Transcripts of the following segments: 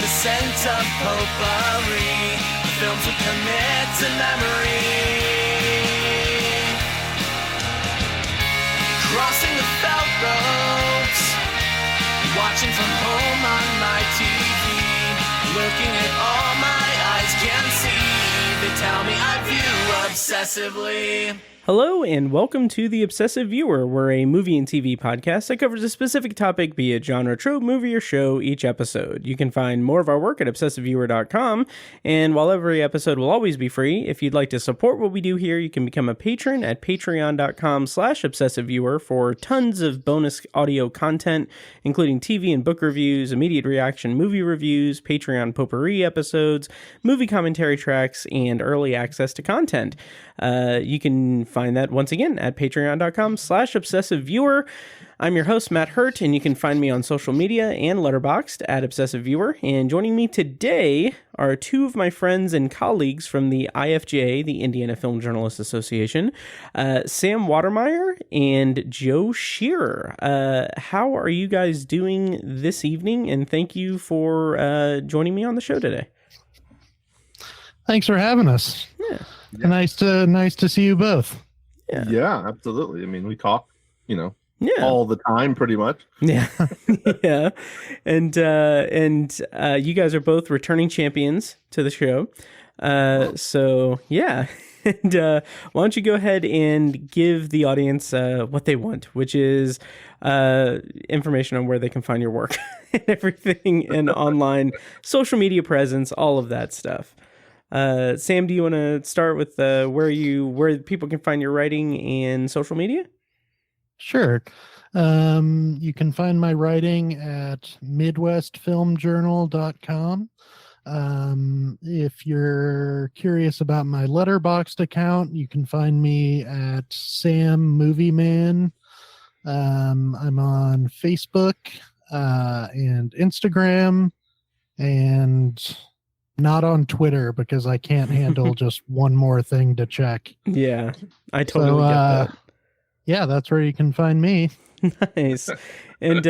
scent of potpourri. The films we commit to memory. Crossing the felt ropes, watching from home on my TV. Looking at all my eyes can see. They tell me I view obsessively. Hello and welcome to The Obsessive Viewer. We're a movie and TV podcast that covers a specific topic, be it genre, trope, movie, or show, each episode. You can find more of our work at obsessiveviewer.com, and while every episode will always be free, if you'd like to support what we do here, you can become a patron at patreon.com/obsessiveviewer for tons of bonus audio content, including TV and book reviews, immediate reaction movie reviews, Patreon potpourri episodes, movie commentary tracks, and early access to content. You can find that once again at patreon.com/obsessiveviewer. I'm your host, Matt Hurt, and you can find me on social media and Letterboxd at Obsessive Viewer. And joining me today are two of my friends and colleagues from the IFJ, the Indiana Film Journalists Association, Sam Watermeier and Joe Shearer. How are you guys doing this evening? And thank you for joining me on the show today. Thanks for having us. Yeah. Nice to see you both. Yeah, absolutely. I mean, we talk, Yeah. all the time, pretty much. Yeah. Yeah. And you guys are both returning champions to the show. So yeah. And why don't you go ahead and give the audience what they want, which is information on where they can find your work and everything, and online social media presence, all of that stuff. Sam, do you want to start with where people can find your writing and social media? Sure. You can find my writing at midwestfilmjournal.com. If you're curious about my Letterboxd account, you can find me at Sam Movie Man. I'm on Facebook and Instagram, and not on Twitter because I can't handle just one more thing to check. Yeah, I totally get that. Yeah, that's where you can find me. Nice. And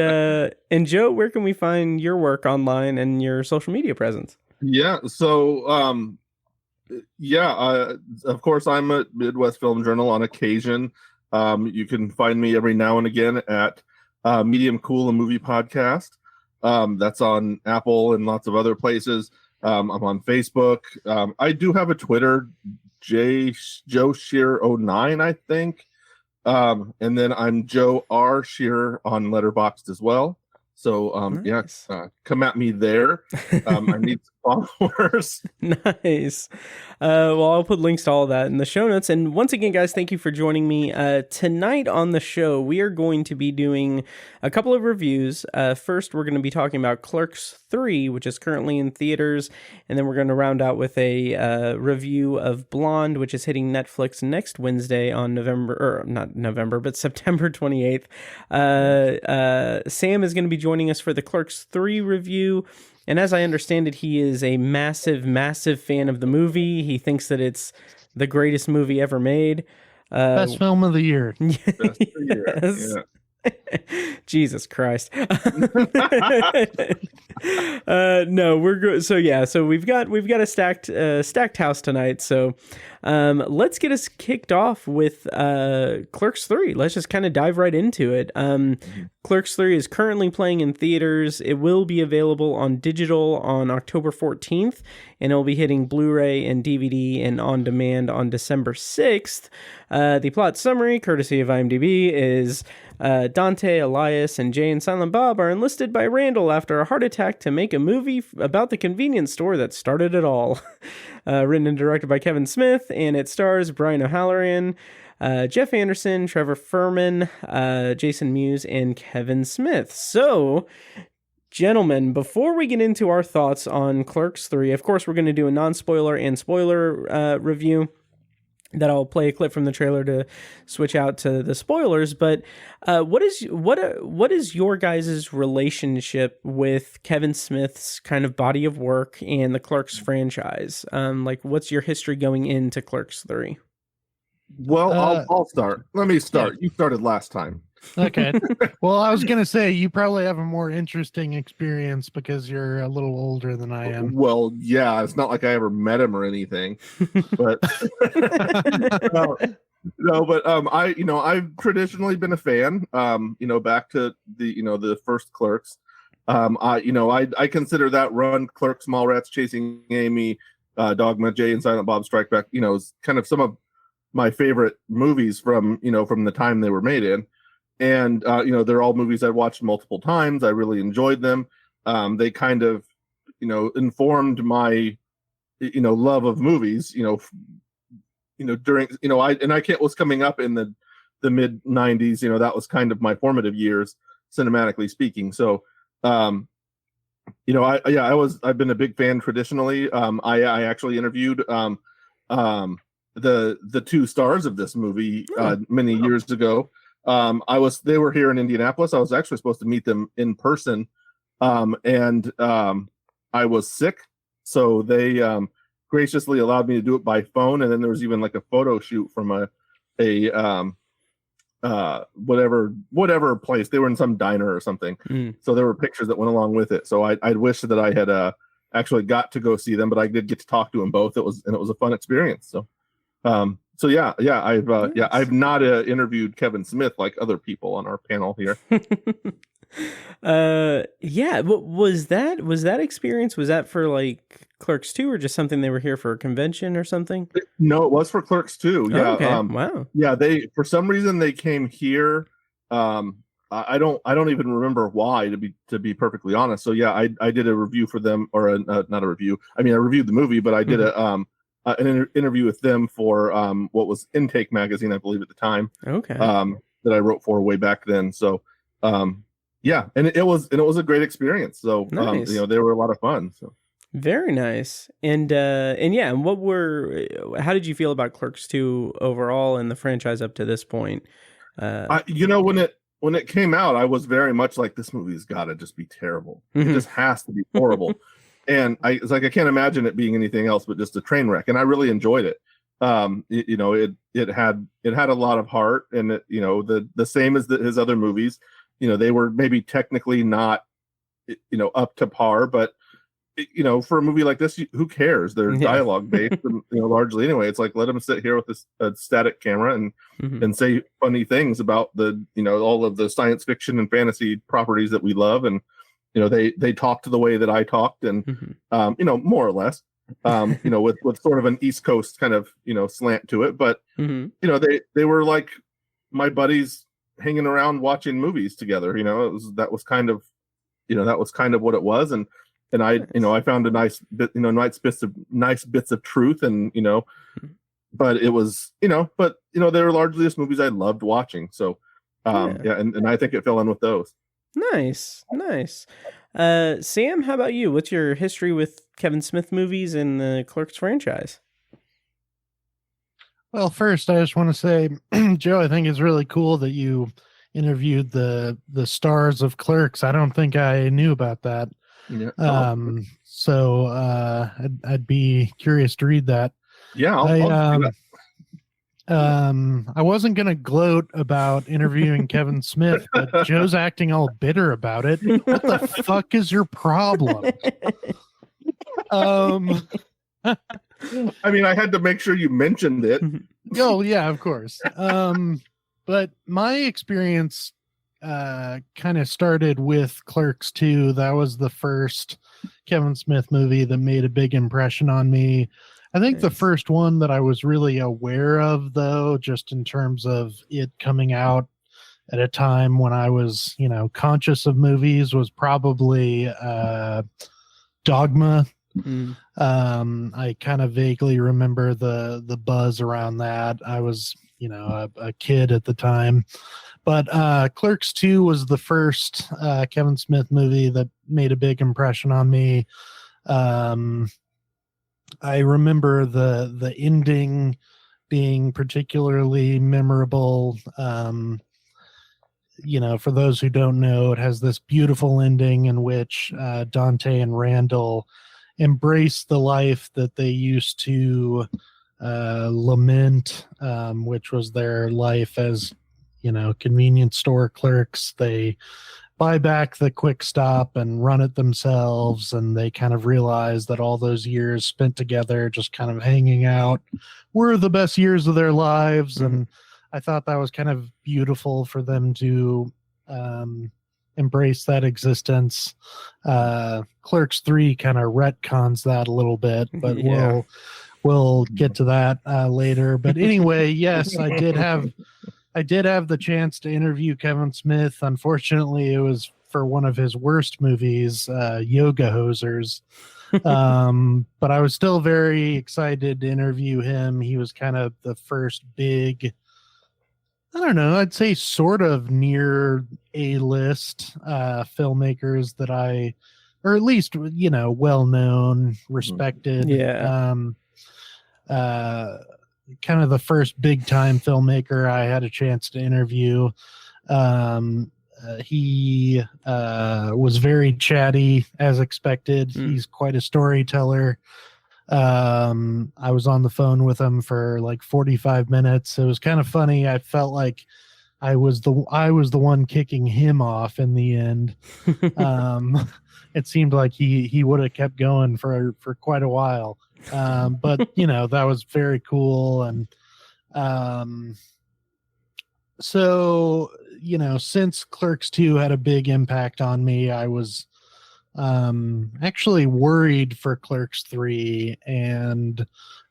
Joe, where can we find your work online and your social media presence? Yeah. So, of course, I'm at Midwest Film Journal on occasion. You can find me every now and again at Medium Cool, a movie podcast. That's on Apple and lots of other places. I'm on Facebook. I do have a Twitter, Joe Shearer 09, I think. And then I'm Joe R. Shearer on Letterboxd as well. So, Nice. Come at me there. I need some followers. Nice. Well, I'll put links to all of that in the show notes. And once again, guys, thank you for joining me. Tonight on the show, we are going to be doing a couple of reviews. First, we're going to be talking about Clerks III, which is currently in theaters. And then we're going to round out with a review of Blonde, which is hitting Netflix next Wednesday on September 28th. Sam is going to be joining us for the Clerks III review. And as I understand it, he is a massive, massive fan of the movie. He thinks that it's the greatest movie ever made. Best film of the year. Best of the year. Yes. Yeah. Jesus Christ. No, we're good. So yeah, so we've got a stacked house tonight. So let's get us kicked off with Clerks III. Let's just kind of dive right into it. Clerks III is currently playing in theaters. It will be available on digital on October 14th, and it'll be hitting Blu-ray and DVD and on demand on December 6th. The plot summary, courtesy of IMDb, is Dante, Elias, and Jay and Silent Bob are enlisted by Randall after a heart attack to make a movie about the convenience store that started it all. Written and directed by Kevin Smith, and it stars Brian O'Halloran, Jeff Anderson, Trevor Furman, Jason Mewes, and Kevin Smith. So, gentlemen, before we get into our thoughts on Clerks III, of course, we're going to do a non-spoiler and spoiler review. That I'll play a clip from the trailer to switch out to the spoilers. But what is your guys' relationship with Kevin Smith's kind of body of work and the Clerks franchise? What's your history going into Clerks 3? Well, I'll start. Let me start. Yeah. You started last time. Okay. Well, I was going to say you probably have a more interesting experience because you're a little older than I am. Well, yeah, it's not like I ever met him or anything, but no, no, but I've traditionally been a fan. Back to the first Clerks. I consider that run, Clerks, Mallrats, Chasing Amy, Dogma, Jay and Silent Bob Strike Back, is kind of some of my favorite movies from the time they were made in. And they're all movies I've watched multiple times. I really enjoyed them. They kind of informed my love of movies, during I was coming up in the mid 90s. That was kind of my formative years, cinematically speaking. So I've been a big fan traditionally. I actually interviewed the two stars of this movie many years ago. They were here in Indianapolis. I was actually supposed to meet them in person, and I was sick, so they graciously allowed me to do it by phone. And then there was even like a photo shoot from whatever place. They were in some diner or something. So there were pictures that went along with it. So I wish that I had actually got to go see them, but I did get to talk to them both. It was a fun experience. So I've not interviewed Kevin Smith like other people on our panel here. What was that experience? Was that for like Clerks 2 or just something they were here for a convention or something? No, it was for Clerks 2. Yeah. Oh, okay. Wow. Yeah, they for some reason they came here. I don't even remember why, to be perfectly honest. So yeah, I did a review for them, or not a review. I mean, I reviewed the movie, but I did an interview with them for what was Intake magazine, I believe, at the time. Okay. That I wrote for way back then. So yeah, and it was a great experience. So nice. they were a lot of fun. So very nice. And how did you feel about Clerks 2 overall and the franchise up to this point? When it came out, I was very much like, this movie's got to just be terrible. It just has to be horrible. And it's like, I can't imagine it being anything else but just a train wreck. And I really enjoyed it. It had a lot of heart, and the same as his other movies. They were maybe technically not, up to par, but for a movie like this, who cares? They're dialogue based, and, largely anyway. It's like, let them sit here with a static camera and say funny things about the all of the science fiction and fantasy properties that we love, and they talked the way that I talked, and more or less, with sort of an East Coast kind of slant to it, but they were like my buddies hanging around watching movies together. That was kind of what it was, and I found a nice bit, nice bits of truth, and but it was they were largely just movies I loved watching. So and I think it fell in with those. Nice. Sam, how about you? What's your history with Kevin Smith movies and the Clerks franchise? Well, first, I just want to say, Joe, I think it's really cool that you interviewed the stars of Clerks. I don't think I knew about that. Yeah. So I'd be curious to read that. Yeah, I wasn't going to gloat about interviewing Kevin Smith, but Joe's acting all bitter about it. What the fuck is your problem? I mean, I had to make sure you mentioned it. Oh, yeah, of course. But my experience kind of started with Clerks 2. That was the first Kevin Smith movie that made a big impression on me. I think the first one that I was really aware of, though, just in terms of it coming out at a time when I was, conscious of movies, was probably Dogma. I kind of vaguely remember the buzz around that. I was, a kid at the time. But Clerks 2 was the first Kevin Smith movie that made a big impression on me. I remember the ending being particularly memorable. For those who don't know, it has this beautiful ending in which Dante and Randall embrace the life that they used to lament, which was their life as convenience store clerks. They buy back the quick stop and run it themselves, and they kind of realize that all those years spent together just kind of hanging out were the best years of their lives. And I thought that was kind of beautiful for them to embrace that existence. Clerks 3 kind of retcons that a little bit, but we'll get to that later. But anyway, yes, I did have the chance to interview Kevin Smith. Unfortunately, it was for one of his worst movies, Yoga Hosers. But I was still very excited to interview him. He was kind of the first big, I don't know, I'd say sort of near A-list filmmakers that or at least, well-known, respected. Yeah. Kind of the first big-time filmmaker I had a chance to interview. He was very chatty, as expected. He's quite a storyteller. I was on the phone with him for like 45 minutes. It was kind of funny. I felt like I was the one kicking him off in the end. It seemed like he would have kept going for quite a while. But that was very cool. And so since Clerks 2 had a big impact on me, I was actually worried for Clerks 3, and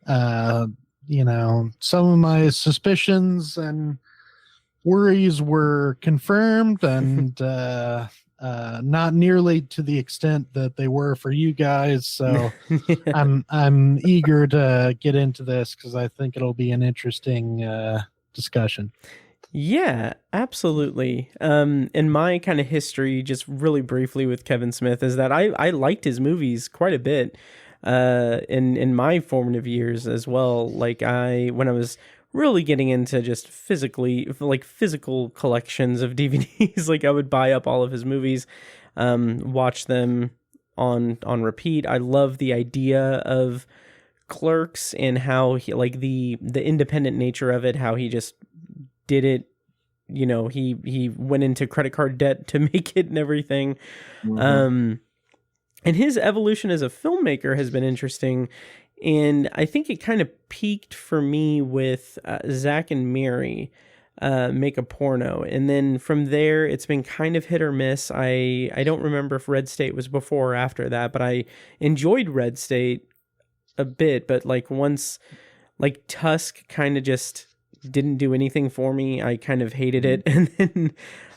some of my suspicions and worries were confirmed, and not nearly to the extent that they were for you guys. So I'm eager to get into this because I think it'll be an interesting discussion. Yeah, absolutely. And my kind of history, just really briefly with Kevin Smith, is that I liked his movies quite a bit in my formative years as well. Like when I was really getting into just physical collections of DVDs, like I would buy up all of his movies, watch them on repeat. I love the idea of Clerks and how he, like the independent nature of it, how he just did it. He went into credit card debt to make it and everything. And his evolution as a filmmaker has been interesting. And I think it kind of peaked for me with Zack and Mary Make a Porno. And then from there, it's been kind of hit or miss. I don't remember if Red State was before or after that, but I enjoyed Red State a bit. But once Tusk kind of just didn't do anything for me, I kind of hated it. And then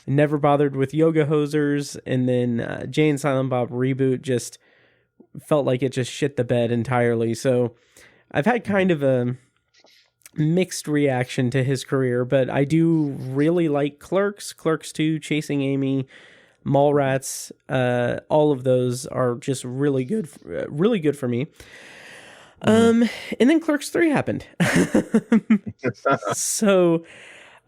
never bothered with Yoga Hosers. And then Jay and Silent Bob Reboot just felt like it just shit the bed entirely. So I've had kind of a mixed reaction to his career, but I do really like Clerks 2, Chasing Amy, Mallrats. All of those are just really good for me. And then Clerks 3 happened. So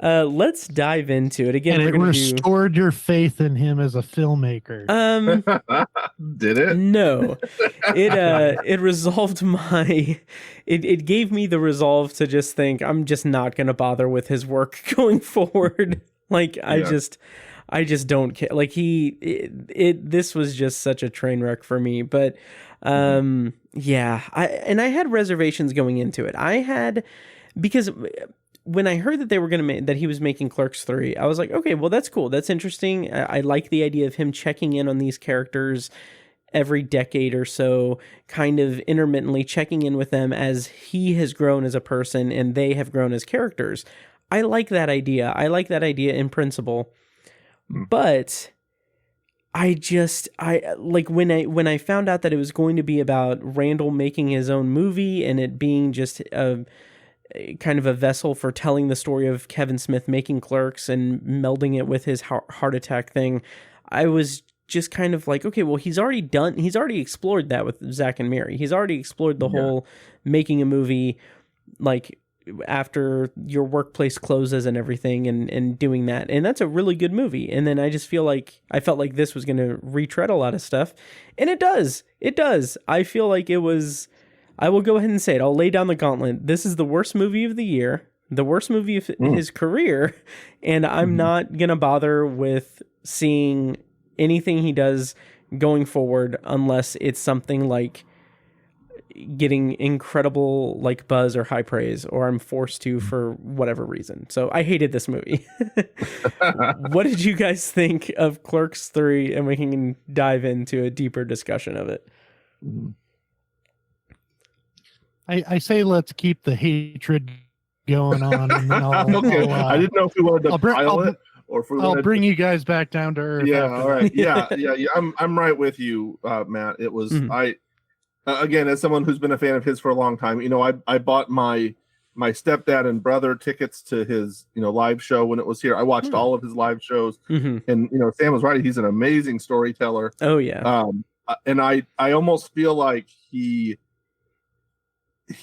let's dive into it again. And it restored your faith in him as a filmmaker. Did it? No, it resolved it gave me the resolve to just think I'm just not going to bother with his work going forward. I just don't care. This was just such a train wreck for me, but I had reservations going into it. Because when I heard that they were going to that he was making Clerks 3, I was like, okay, well, that's cool. That's interesting. I like the idea of him checking in on these characters every decade or so, kind of intermittently checking in with them as he has grown as a person and they have grown as characters. I like that idea. I like that idea in principle. But when I found out that it was going to be about Randall making his own movie and it being just a kind of a vessel for telling the story of Kevin Smith making Clerks and melding it with his heart attack thing, I was just kind of like, okay, well, he's already explored that with Zack and Mary. He's already explored the whole making a movie after your workplace closes and everything and doing that. And that's a really good movie. And then I felt like this was going to retread a lot of stuff. And it does. I feel like I will go ahead and say it. I'll lay down the gauntlet. This is the worst movie of the year. the worst movie of his career, and I'm not gonna bother with seeing anything he does going forward unless it's something like getting incredible like buzz or high praise, or I'm forced to for whatever reason. So I hated this movie. What did you guys think of Clerks 3? And we can dive into a deeper discussion of it. I say let's keep the hatred going on, and then Okay. I didn't know if we wanted to pile it or if we I'll wanted bring you guys back down to earth. Yeah, after all right. Yeah. I'm right with you, Matt. It was again, as someone who's been a fan of his for a long time, I bought my stepdad and brother tickets to his live show when it was here. I watched all of his live shows, and Sam was right. He's an amazing storyteller. Oh yeah. And I almost feel like he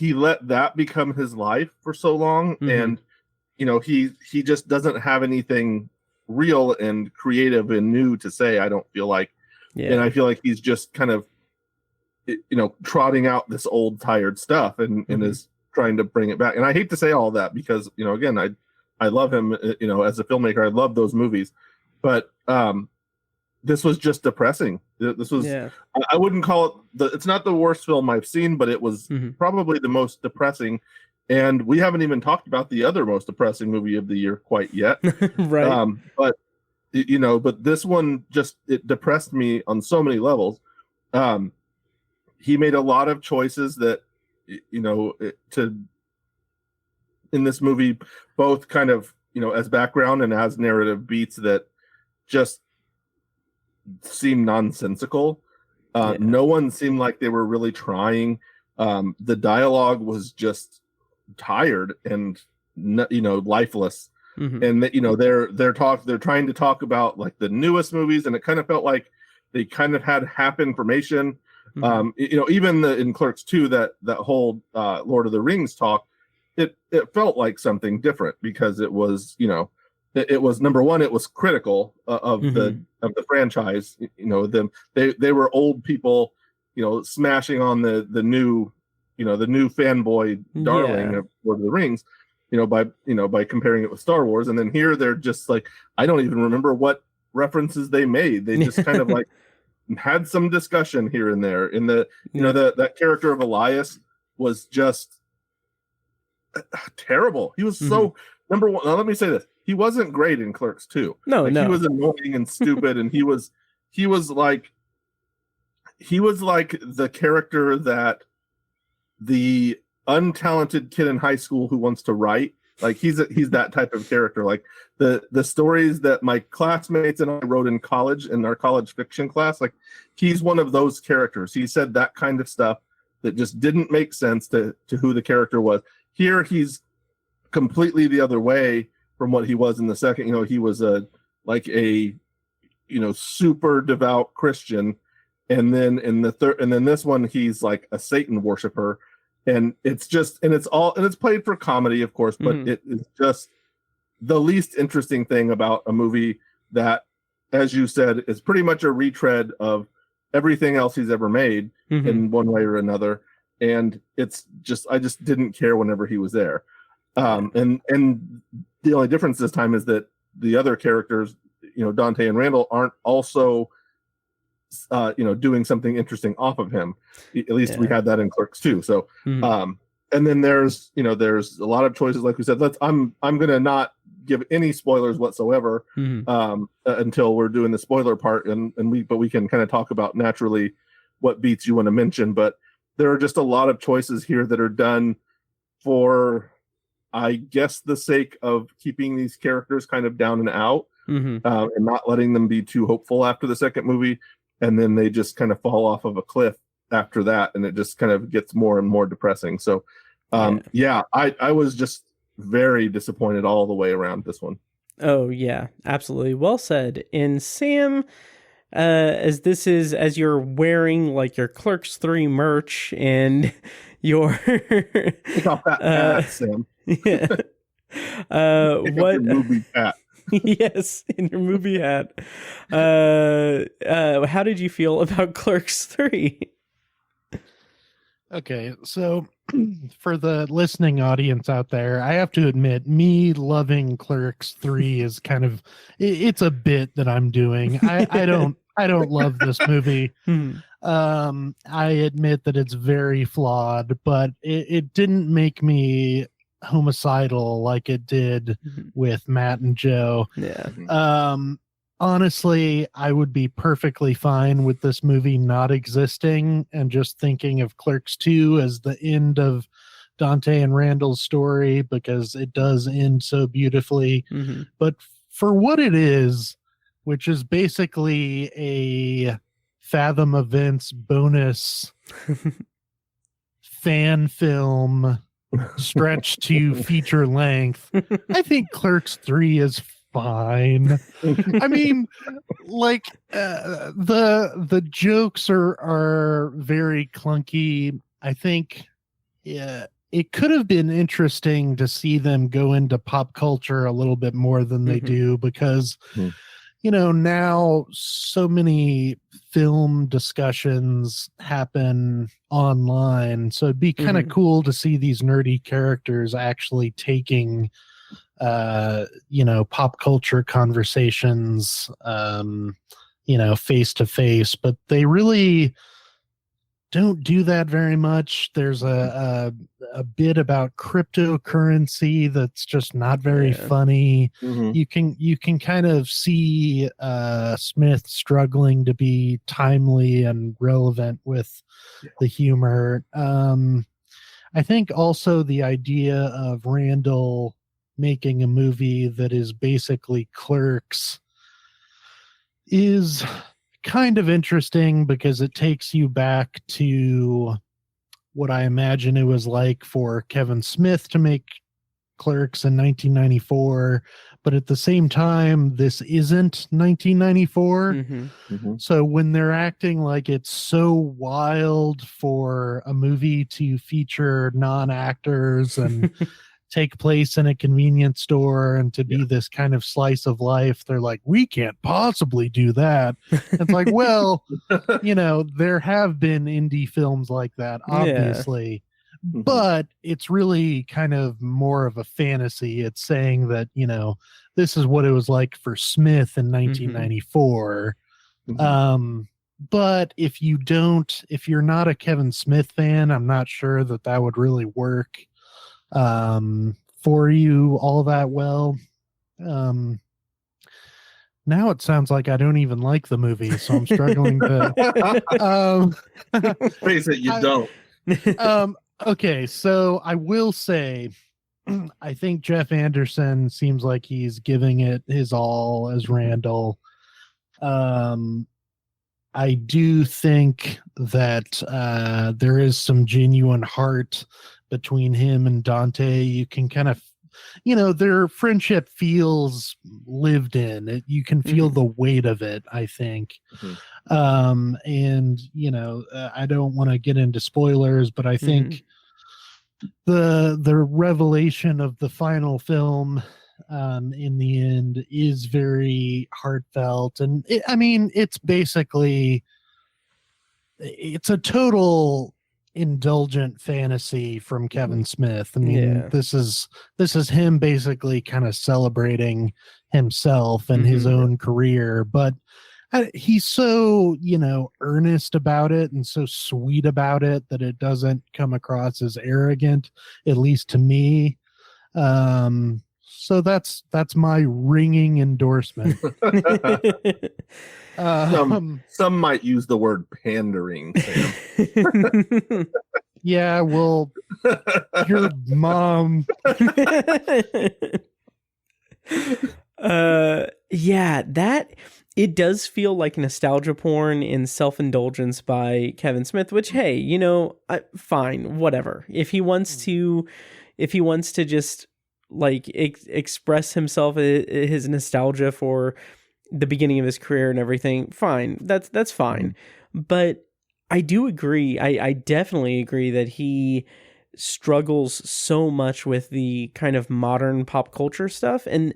let that become his life for so long, and he just doesn't have anything real and creative and new to say. I don't feel like, and I feel like he's just kind of trotting out this old tired stuff and is trying to bring it back. And I hate to say all that because again, I love him as a filmmaker. I love those movies, but this was just depressing. This was I wouldn't call it it's not the worst film I've seen, but it was probably the most depressing. And we haven't even talked about the other most depressing movie of the year quite yet. Right. But this one it depressed me on so many levels. He made a lot of choices that in this movie, both kind of as background and as narrative beats that just seem nonsensical. No one seemed like they were really trying. The dialogue was just tired and lifeless. And that they're trying to talk about like the newest movies, and it kind of felt like they kind of had half information. Even in Clerks 2, that whole Lord of the Rings talk, it felt like something different because it was it was, number one, it was critical of the franchise. They were old people smashing on the new the new fanboy darling of Lord of the Rings, by comparing it with Star Wars. And then here they're just like, I don't even remember what references they made. They just kind of like had some discussion here and there. In the that character of Elias was just terrible. He was so, number one, now let me say this, he wasn't great in Clerks 2. No. He was annoying and stupid, and he was like the character that the untalented kid in high school who wants to write. Like he's that type of character. Like the stories that my classmates and I wrote in college, in our college fiction class, like he's one of those characters. He said that kind of stuff that just didn't make sense to who the character was. Here he's completely the other way from what he was in the second. He was a super devout Christian, and then in the third, and then this one he's like a Satan worshiper. And it's played for comedy, of course, but it is just the least interesting thing about a movie that, as you said, is pretty much a retread of everything else he's ever made in one way or another. And it's just, I just didn't care whenever he was there. And the only difference this time is that the other characters, Dante and Randall, aren't also doing something interesting off of him. At least we had that in Clerks 2. So and then there's a lot of choices, like we said. I'm gonna not give any spoilers whatsoever until we're doing the spoiler part, but we can kind of talk about naturally what beats you want to mention. But there are just a lot of choices here that are done for, I guess, the sake of keeping these characters kind of down and out, and not letting them be too hopeful after the second movie. And then they just kind of fall off of a cliff after that, and it just kind of gets more and more depressing. So, I was just very disappointed all the way around this one. Oh, yeah, absolutely. Well said. And Sam, as you're wearing like your Clerks 3 merch and your... Take off that hat, Sam. Yeah. What your movie hat? Yes, in your movie hat. How did you feel about Clerks 3? Okay, so for the listening audience out there, I have to admit, me loving Clerks 3 is kind of it's a bit that I'm doing. I don't love this movie. Hmm. I admit that it's very flawed, but it didn't make me homicidal like it did with Matt and Joe. Yeah. Honestly, I would be perfectly fine with this movie not existing and just thinking of Clerks 2 as the end of Dante and Randall's story, because it does end so beautifully. Mm-hmm. But for what it is, which is basically a Fathom Events bonus fan film stretched to feature length, I think Clerks 3 is fine. I mean, like the jokes are very clunky. I think it could have been interesting to see them go into pop culture a little bit more than they do, because now so many film discussions happen online, so it'd be kind of cool to see these nerdy characters actually taking pop culture conversations face to face, but they really don't do that very much. There's a bit about cryptocurrency that's just not very funny. You can kind of see Smith struggling to be timely and relevant with the humor. I think also the idea of Randall making a movie that is basically Clerks is kind of interesting, because it takes you back to what I imagine it was like for Kevin Smith to make Clerks in 1994, but at the same time, this isn't 1994. So when they're acting like it's so wild for a movie to feature non-actors and take place in a convenience store and to be this kind of slice of life, they're like, we can't possibly do that. It's like, well, there have been indie films like that, obviously, but it's really kind of more of a fantasy. It's saying that, this is what it was like for Smith in 1994. But if you're not a Kevin Smith fan, I'm not sure that would really work for you all that well. Now it sounds like I don't even like the movie, so I'm struggling to face it, you don't. Okay, so I will say I think Jeff Anderson seems like he's giving it his all as Randall. I do think that there is some genuine heart between him and Dante. You can kind of, their friendship feels lived in. You can feel the weight of it, I think. And, I don't want to get into spoilers, but I think the revelation of the final film in the end is very heartfelt. And it's basically, it's a total indulgent fantasy from Kevin Smith. This is him basically kind of celebrating himself and his own career, but he's so earnest about it and so sweet about it that it doesn't come across as arrogant, at least to me. So that's my ringing endorsement. Some might use the word pandering, Sam. Yeah, well, your mom. It does feel like nostalgia porn in self-indulgence by Kevin Smith, which, hey, fine, whatever. If he wants to just like express himself, his nostalgia for the beginning of his career and everything, fine. That's fine. But I do agree. I definitely agree that he struggles so much with the kind of modern pop culture stuff. And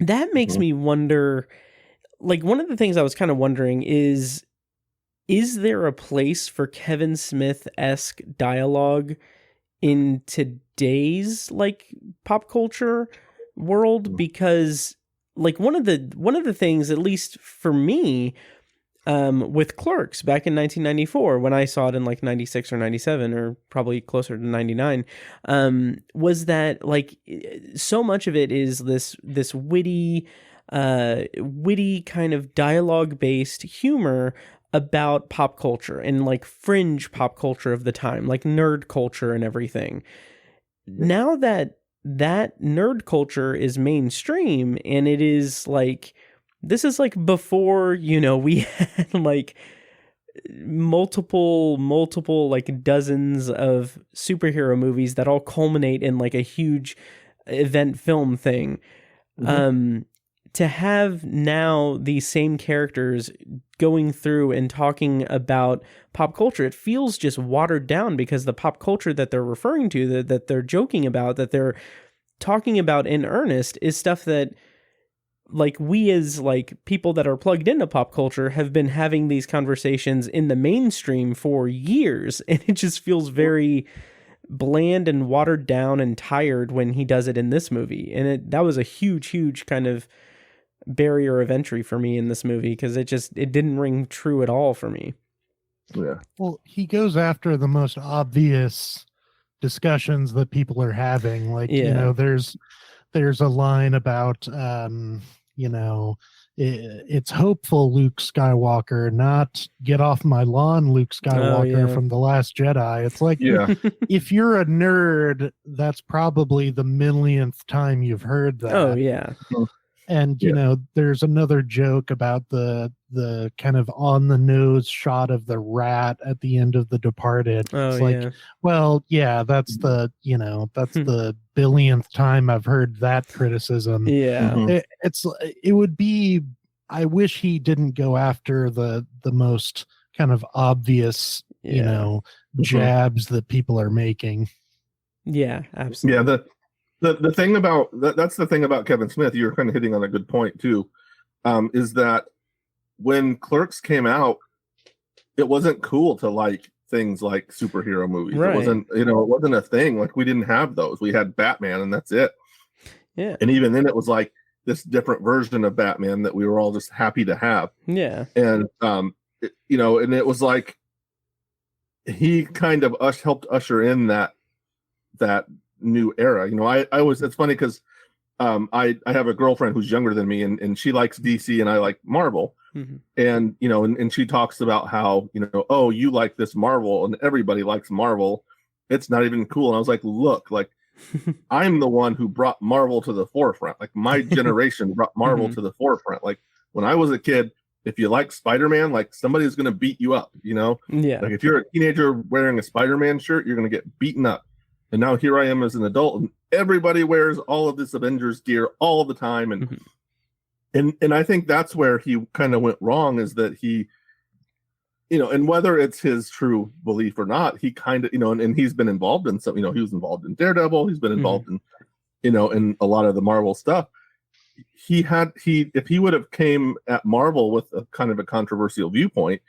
that makes me wonder, like, one of the things I was kind of wondering is, is there a place for Kevin Smith-esque dialogue in today's like pop culture world? Because like one of the things, at least for me, with Clerks back in 1994, when I saw it in like 96 or 97, or probably closer to 99, was that like so much of it is this witty kind of dialogue based humor about pop culture and like fringe pop culture of the time, like nerd culture and everything. Now that nerd culture is mainstream, and it is like, this is like before, we had like multiple like dozens of superhero movies that all culminate in like a huge event film thing. To have now these same characters going through and talking about pop culture, it feels just watered down, because the pop culture that they're referring to, that they're joking about, that they're talking about in earnest, is stuff that like we as like people that are plugged into pop culture have been having these conversations in the mainstream for years, and it just feels very bland and watered down and tired when he does it in this movie. And that was a huge kind of barrier of entry for me in this movie, because it didn't ring true at all for me. Yeah. Well, he goes after the most obvious discussions that people are having. Like, there's a line about, it's hopeful, Luke Skywalker, not get off my lawn, Luke Skywalker from The Last Jedi. It's like, if you're a nerd, that's probably the millionth time you've heard that. Oh, yeah. And, there's another joke about the kind of on the nose shot of the rat at the end of The Departed. It's like, well, yeah, that's the billionth time I've heard that criticism. Yeah. It would be, I wish he didn't go after the most kind of obvious, jabs that people are making. Yeah, absolutely. Yeah. The thing about that's the thing about Kevin Smith, you're kind of hitting on a good point too, is that when Clerks came out, it wasn't cool to like things like superhero movies. Right. It wasn't a thing. Like, we didn't have those. We had Batman, and that's it. Yeah. And even then, it was like this different version of Batman that we were all just happy to have. Yeah. And and it was like he kind of helped usher in that new era. It's funny because I have a girlfriend who's younger than me, and she likes DC and I like Marvel. Mm-hmm. And and she talks about how oh, you like this Marvel and everybody likes Marvel, it's not even cool. And I was like, look, like I'm the one who brought Marvel to the forefront. Like, my generation brought Marvel to the forefront. Like, when I was a kid, if you like Spider-Man, like, somebody's gonna beat you up. Yeah. Like, if you're a teenager wearing a Spider-Man shirt, you're gonna get beaten up. And now here I am as an adult, and everybody wears all of this Avengers gear all the time. And I think that's where he kind of went wrong, is that he, and whether it's his true belief or not, he kind of, and he's been involved in some, he was involved in Daredevil. He's been involved in, in a lot of the Marvel stuff. If he would have came at Marvel with a kind of a controversial viewpoint,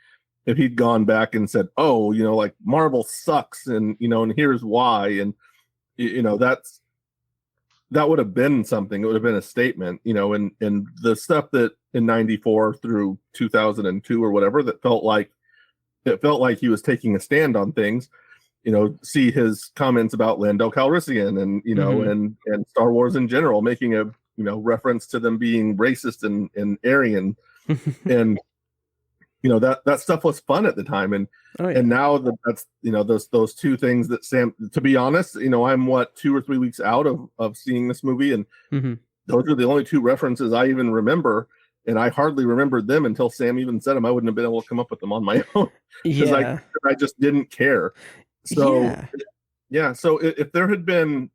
if he'd gone back and said, oh, like, Marvel sucks, and and here's why, and that would have been something. It would have been a statement, and the stuff that in 94 through 2002 or whatever, that felt like he was taking a stand on things. See his comments about Lando Calrissian and and Star Wars in general, making a reference to them being racist and Aryan, and that stuff was fun at the time. And and now that's those two things that Sam, to be honest, I'm 2 or 3 weeks out of seeing this movie, and those are the only two references I even remember, and I hardly remembered them until Sam even said them. I wouldn't have been able to come up with them on my own, because I just didn't care. So so if there had been,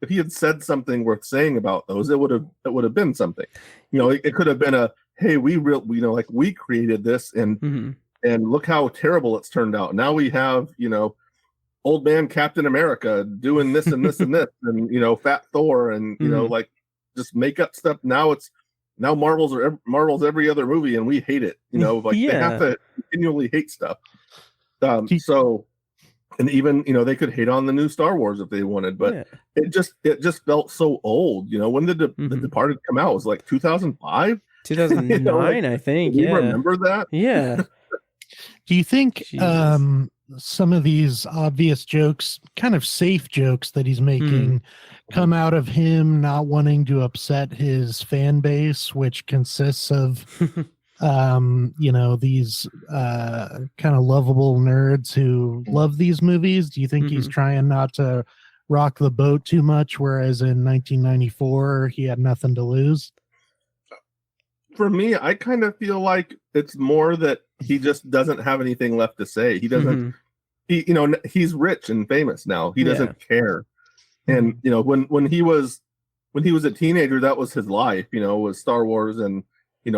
if he had said something worth saying about those, it would have been something. It could have been hey, we created this, and look how terrible it's turned out. Now we have, old man Captain America doing this and this and this, and Fat Thor, and like, just make up stuff. Now now Marvel's every other movie, and we hate it. You know, like they have Yeah. to continually hate stuff. So, and even they could hate on the new Star Wars if they wanted, but it just felt so old. You know, when did the Departed come out? It was like 2005, 2009, I think. Do you Yeah. remember that? Yeah. Do you think Jesus. some of these obvious jokes, kind of safe jokes that he's making, come out of him not wanting to upset his fan base, which consists of these kind of lovable nerds who love these movies? Do you think he's trying not to rock the boat too much, whereas in 1994 he had nothing to lose? For me, I kind of feel like it's more that he just doesn't have anything left to say. He doesn't he's rich and famous now. He doesn't care. And when he was a teenager, that was his life, was Star Wars and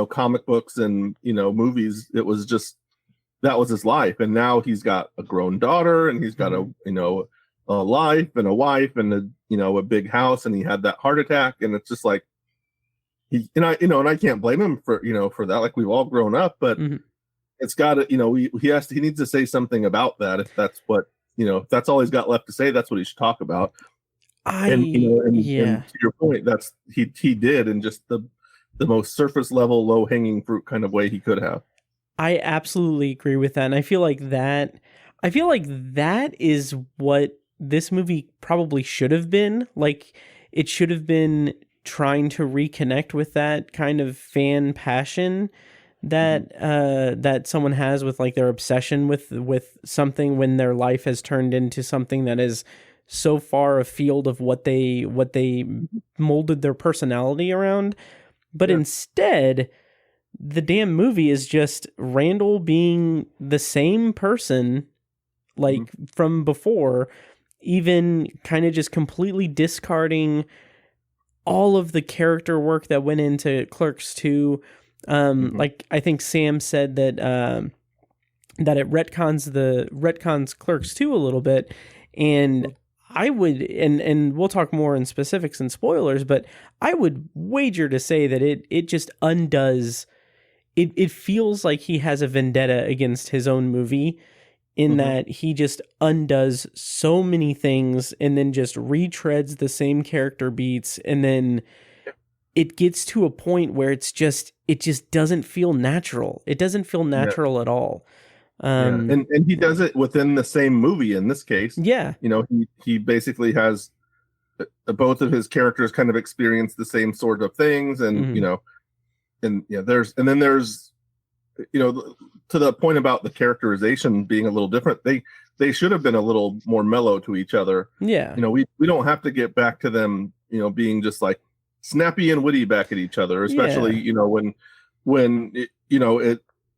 comic books and movies. It was just, that was his life. And now he's got a grown daughter, and he's got a life and a wife and a big house, and he had that heart attack. And it's just like, and I can't blame him for that. Like, we've all grown up, but it's got to, he needs to say something about that. If that's what, if that's all he's got left to say, that's what he should talk about. And to your point, that's he did in just the most surface level, low hanging fruit kind of way he could have. I absolutely agree with that. And I feel like that is what this movie probably should have been. Like, it should have been trying to reconnect with that kind of fan passion that that someone has with like their obsession with something when their life has turned into something that is so far afield of what they molded their personality around. But instead, the damn movie is just Randall being the same person like from before, even kind of just completely discarding all of the character work that went into Clerks II. Like, I think Sam said that that it retcons Clerks II a little bit, and I would, and we'll talk more in specifics and spoilers, but I would wager to say that it just undoes. It feels like he has a vendetta against his own movie, in that he just undoes so many things and then just retreads the same character beats, and then it gets to a point where it just doesn't feel natural. It doesn't feel natural at all. And he does it within the same movie in this case. Yeah. He basically has both of his characters kind of experience the same sort of things, and there's to the point about the characterization being a little different. They should have been a little more mellow to each other. Yeah. We don't have to get back to them, being just like snappy and witty back at each other, especially when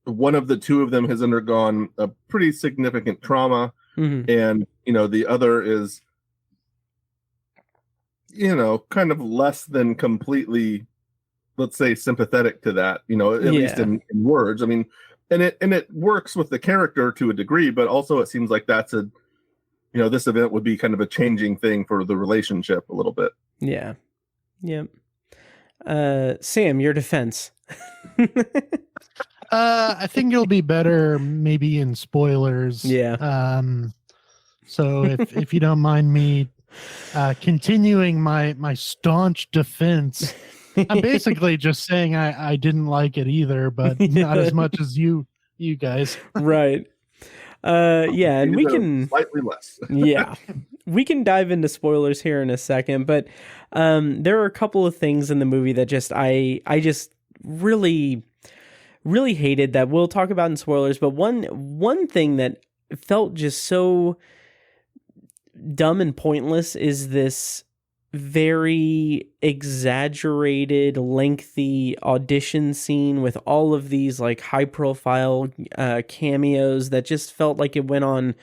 one of the two of them has undergone a pretty significant trauma, and the other is kind of less than completely, let's say, sympathetic to that, at least in words. I mean, and it works with the character to a degree, but also it seems like that's this event would be kind of a changing thing for the relationship a little bit. Yeah. Yep. Sam, your defense. I think it'll be better maybe in spoilers. Yeah. So if you don't mind me continuing my staunch defense, I'm basically just saying I didn't like it either, but not as much as you guys. Right. Yeah, and we can slightly less. Yeah. We can dive into spoilers here in a second, but there are a couple of things in the movie that just I just really hated that we'll talk about in spoilers. But one thing that felt just so dumb and pointless is this very exaggerated, lengthy audition scene with all of these like high profile cameos that just felt like it went on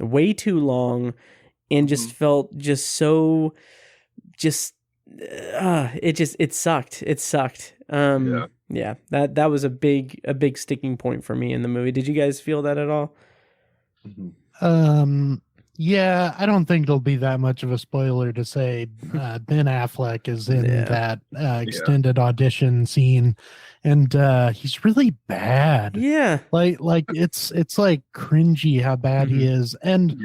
way too long and just felt just so it sucked. Yeah, that was a big sticking point for me in the movie. Did you guys feel that at all? Yeah, I don't think it'll be that much of a spoiler to say Ben Affleck is in that extended audition scene, and he's really bad. Yeah. Like it's like cringy how bad he is. And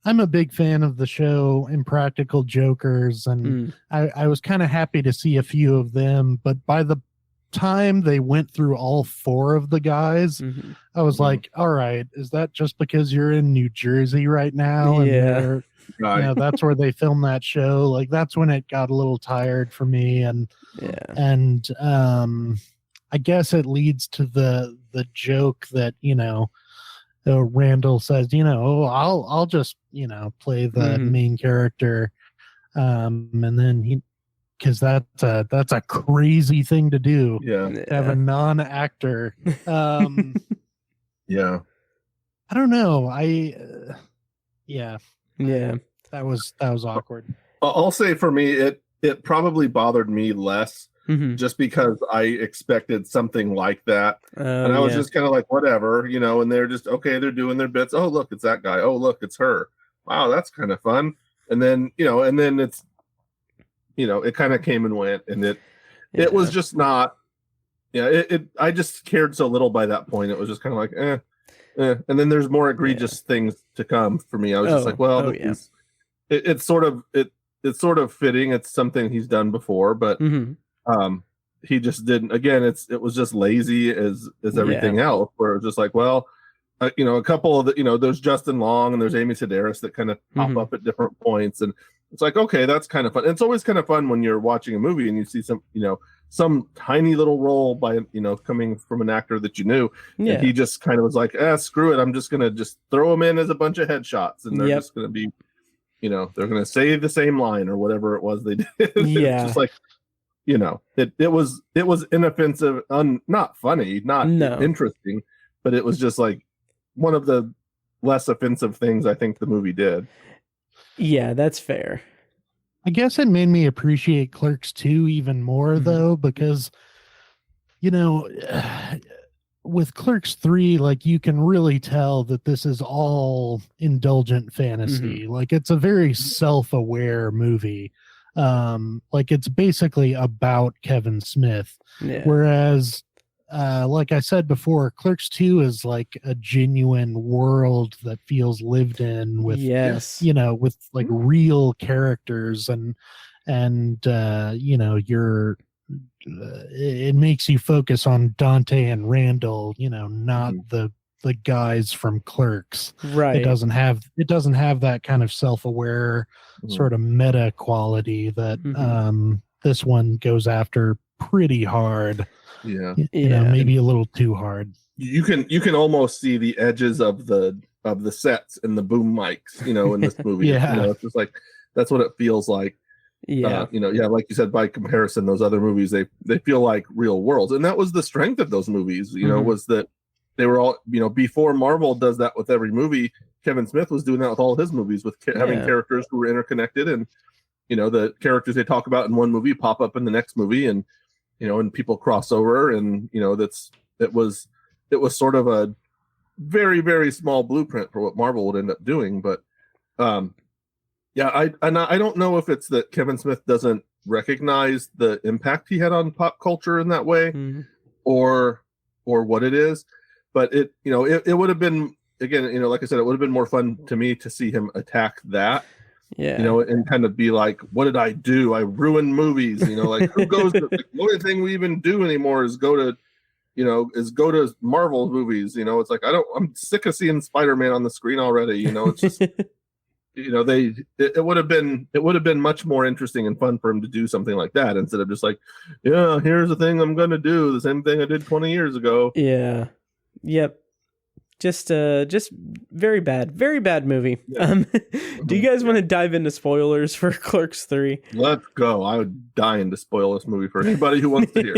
I'm a big fan of the show Impractical Jokers, and I was kind of happy to see a few of them, but by the time they went through all 4 of the guys, I was like, all right, is that just because you're in New Jersey right now? And that's where they filmed that show. Like, that's when it got a little tired for me. And I guess it leads to the joke that, Randall says, I'll just, play the main character. And then because that's a crazy thing to do. To have a non-actor. I don't know. That was awkward. I'll say for me, it probably bothered me less just because I expected something like that. And I was just kind of like, whatever, and they're just, okay, they're doing their bits. Oh, look, it's that guy. Oh, look, it's her. Wow, that's kind of fun. And then, and then it's, it kind of came and went, and it was just not, I just cared so little by that point. It was just kind of like, and then there's more egregious things to come for me. I was just like, well, it's sort of fitting. It's something he's done before, but he just didn't. Again, it was just lazy as everything else. Where it was just like, well, a couple of the, there's Justin Long and there's Amy Sedaris that kind of pop up at different points, and it's like, okay, that's kind of fun. And it's always kind of fun when you're watching a movie and you see some tiny little role by coming from an actor that you knew. And he just kind of was like, screw it, I'm just gonna just throw him in as a bunch of headshots, and they're just gonna be, they're gonna say the same line or whatever it was they did. It's just like, it was inoffensive, not funny, not interesting, but it was just like one of the less offensive things I think the movie did. Yeah, that's fair. I guess it made me appreciate Clerks 2 even more, though, because, with Clerks 3, like, you can really tell that this is all indulgent fantasy. Like, it's a very self-aware movie. Like, it's basically about Kevin Smith. Whereas, like I said before, Clerks 2 is like a genuine world that feels lived in with, with like real characters and it makes you focus on Dante and Randall, not the guys from Clerks. Right. It doesn't have that kind of self-aware sort of meta quality that this one goes after pretty hard. Maybe a little too hard. You can almost see the edges of the sets and the boom mics, in this movie. It's just like, that's what it feels like. Like you said, by comparison, those other movies, they feel like real worlds, and that was the strength of those movies. Was that they were all, before Marvel does that with every movie, Kevin Smith was doing that with all his movies, with having characters who were interconnected, and the characters they talk about in one movie pop up in the next movie, and and people cross over, and it was sort of a very, very small blueprint for what Marvel would end up doing. But I don't know if it's that Kevin Smith doesn't recognize the impact he had on pop culture in that way, or what it is. But it would have been, again, like I said, it would have been more fun to me to see him attack that. And kind of be like, what did I do? I ruined movies. Like, who goes to, the only thing we even do anymore is go to Marvel movies. It's like, I'm sick of seeing Spider-Man on the screen already. It's just, it would have been much more interesting and fun for him to do something like that, instead of just like, here's the thing I'm going to do, the same thing I did 20 years ago. Yeah. Yep. Just very bad movie. Do you guys want to dive into spoilers for Clerks 3? Let's go. I would die to spoil this movie for anybody who wants to hear.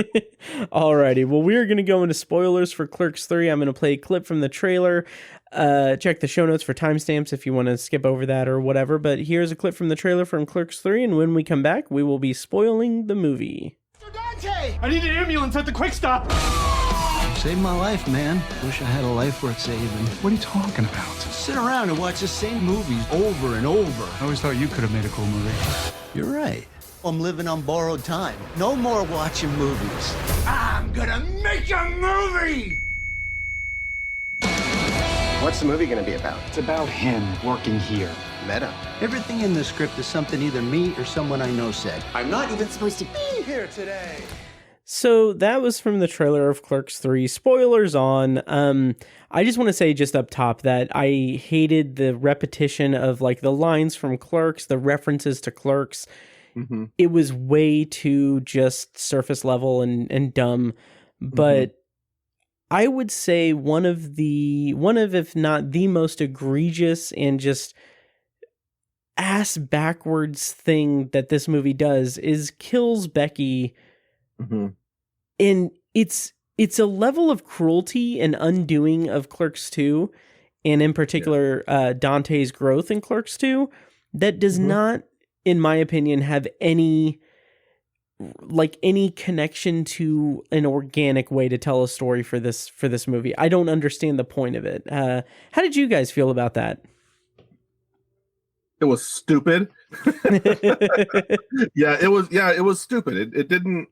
Alrighty. Well, we're going to go into spoilers for Clerks 3. I'm going to play a clip from the trailer. Check the show notes for timestamps if you want to skip over that or whatever. But here's a clip from the trailer from Clerks 3, and when we come back, we will be spoiling the movie. Dante! I need an ambulance at the Quick Stop! Saved my life, man. Wish I had a life worth saving. What are you talking about? Sit around and watch the same movies over and over. I always thought you could have made a cool movie. You're right. I'm living on borrowed time. No more watching movies. I'm gonna make a movie! What's the movie gonna be about? It's about him working here. Meta. Everything in the script is something either me or someone I know said. I'm not even supposed to be here today. So that was from the trailer of Clerks 3. Spoilers on. I just want to say just up top that I hated the repetition of like the lines from Clerks, the references to Clerks. Mm-hmm. It was way too just surface level and dumb. But I would say one of if not the most egregious and just ass backwards thing that this movie does is kills Becky. And it's a level of cruelty and undoing of Clerks 2, and in particular Dante's growth in Clerks 2, that does not, in my opinion, have any connection to an organic way to tell a story for this movie. I don't understand the point of it. How did you guys feel about that? It was stupid. It was stupid. It didn't.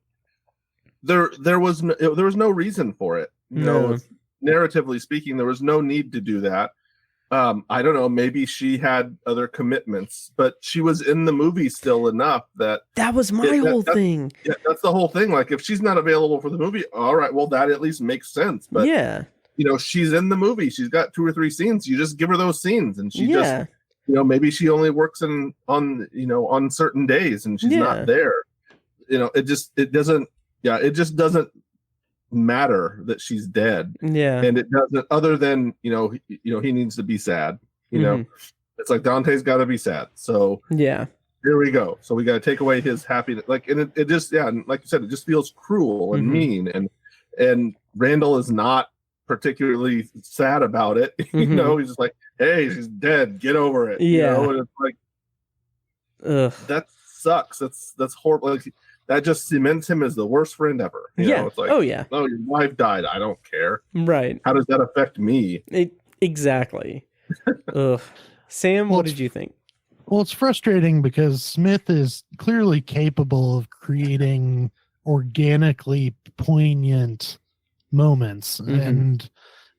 There was no reason for it. No, narratively speaking, there was no need to do that. I don't know. Maybe she had other commitments, but she was in the movie still enough that was my whole thing. Yeah, that's the whole thing. Like, if she's not available for the movie, all right, well, that at least makes sense. But she's in the movie. She's got 2 or 3 scenes. You just give her those scenes, and she just, maybe she only works on certain days, and she's not there. It just doesn't matter that she's dead. And it doesn't, other than he needs to be sad. It's like Dante's got to be sad. So here we go. So we got to take away his happiness. Like, and it just and like you said, it just feels cruel and mean. And Randall is not particularly sad about it. He's just like, hey, she's dead. Get over it. And it's like, that sucks. That's horrible. Like, that just cements him as the worst friend ever. It's like, oh, your wife died. I don't care. Right. How does that affect me? Exactly. Ugh. Sam, what did you think? Well, it's frustrating because Smith is clearly capable of creating organically poignant moments, and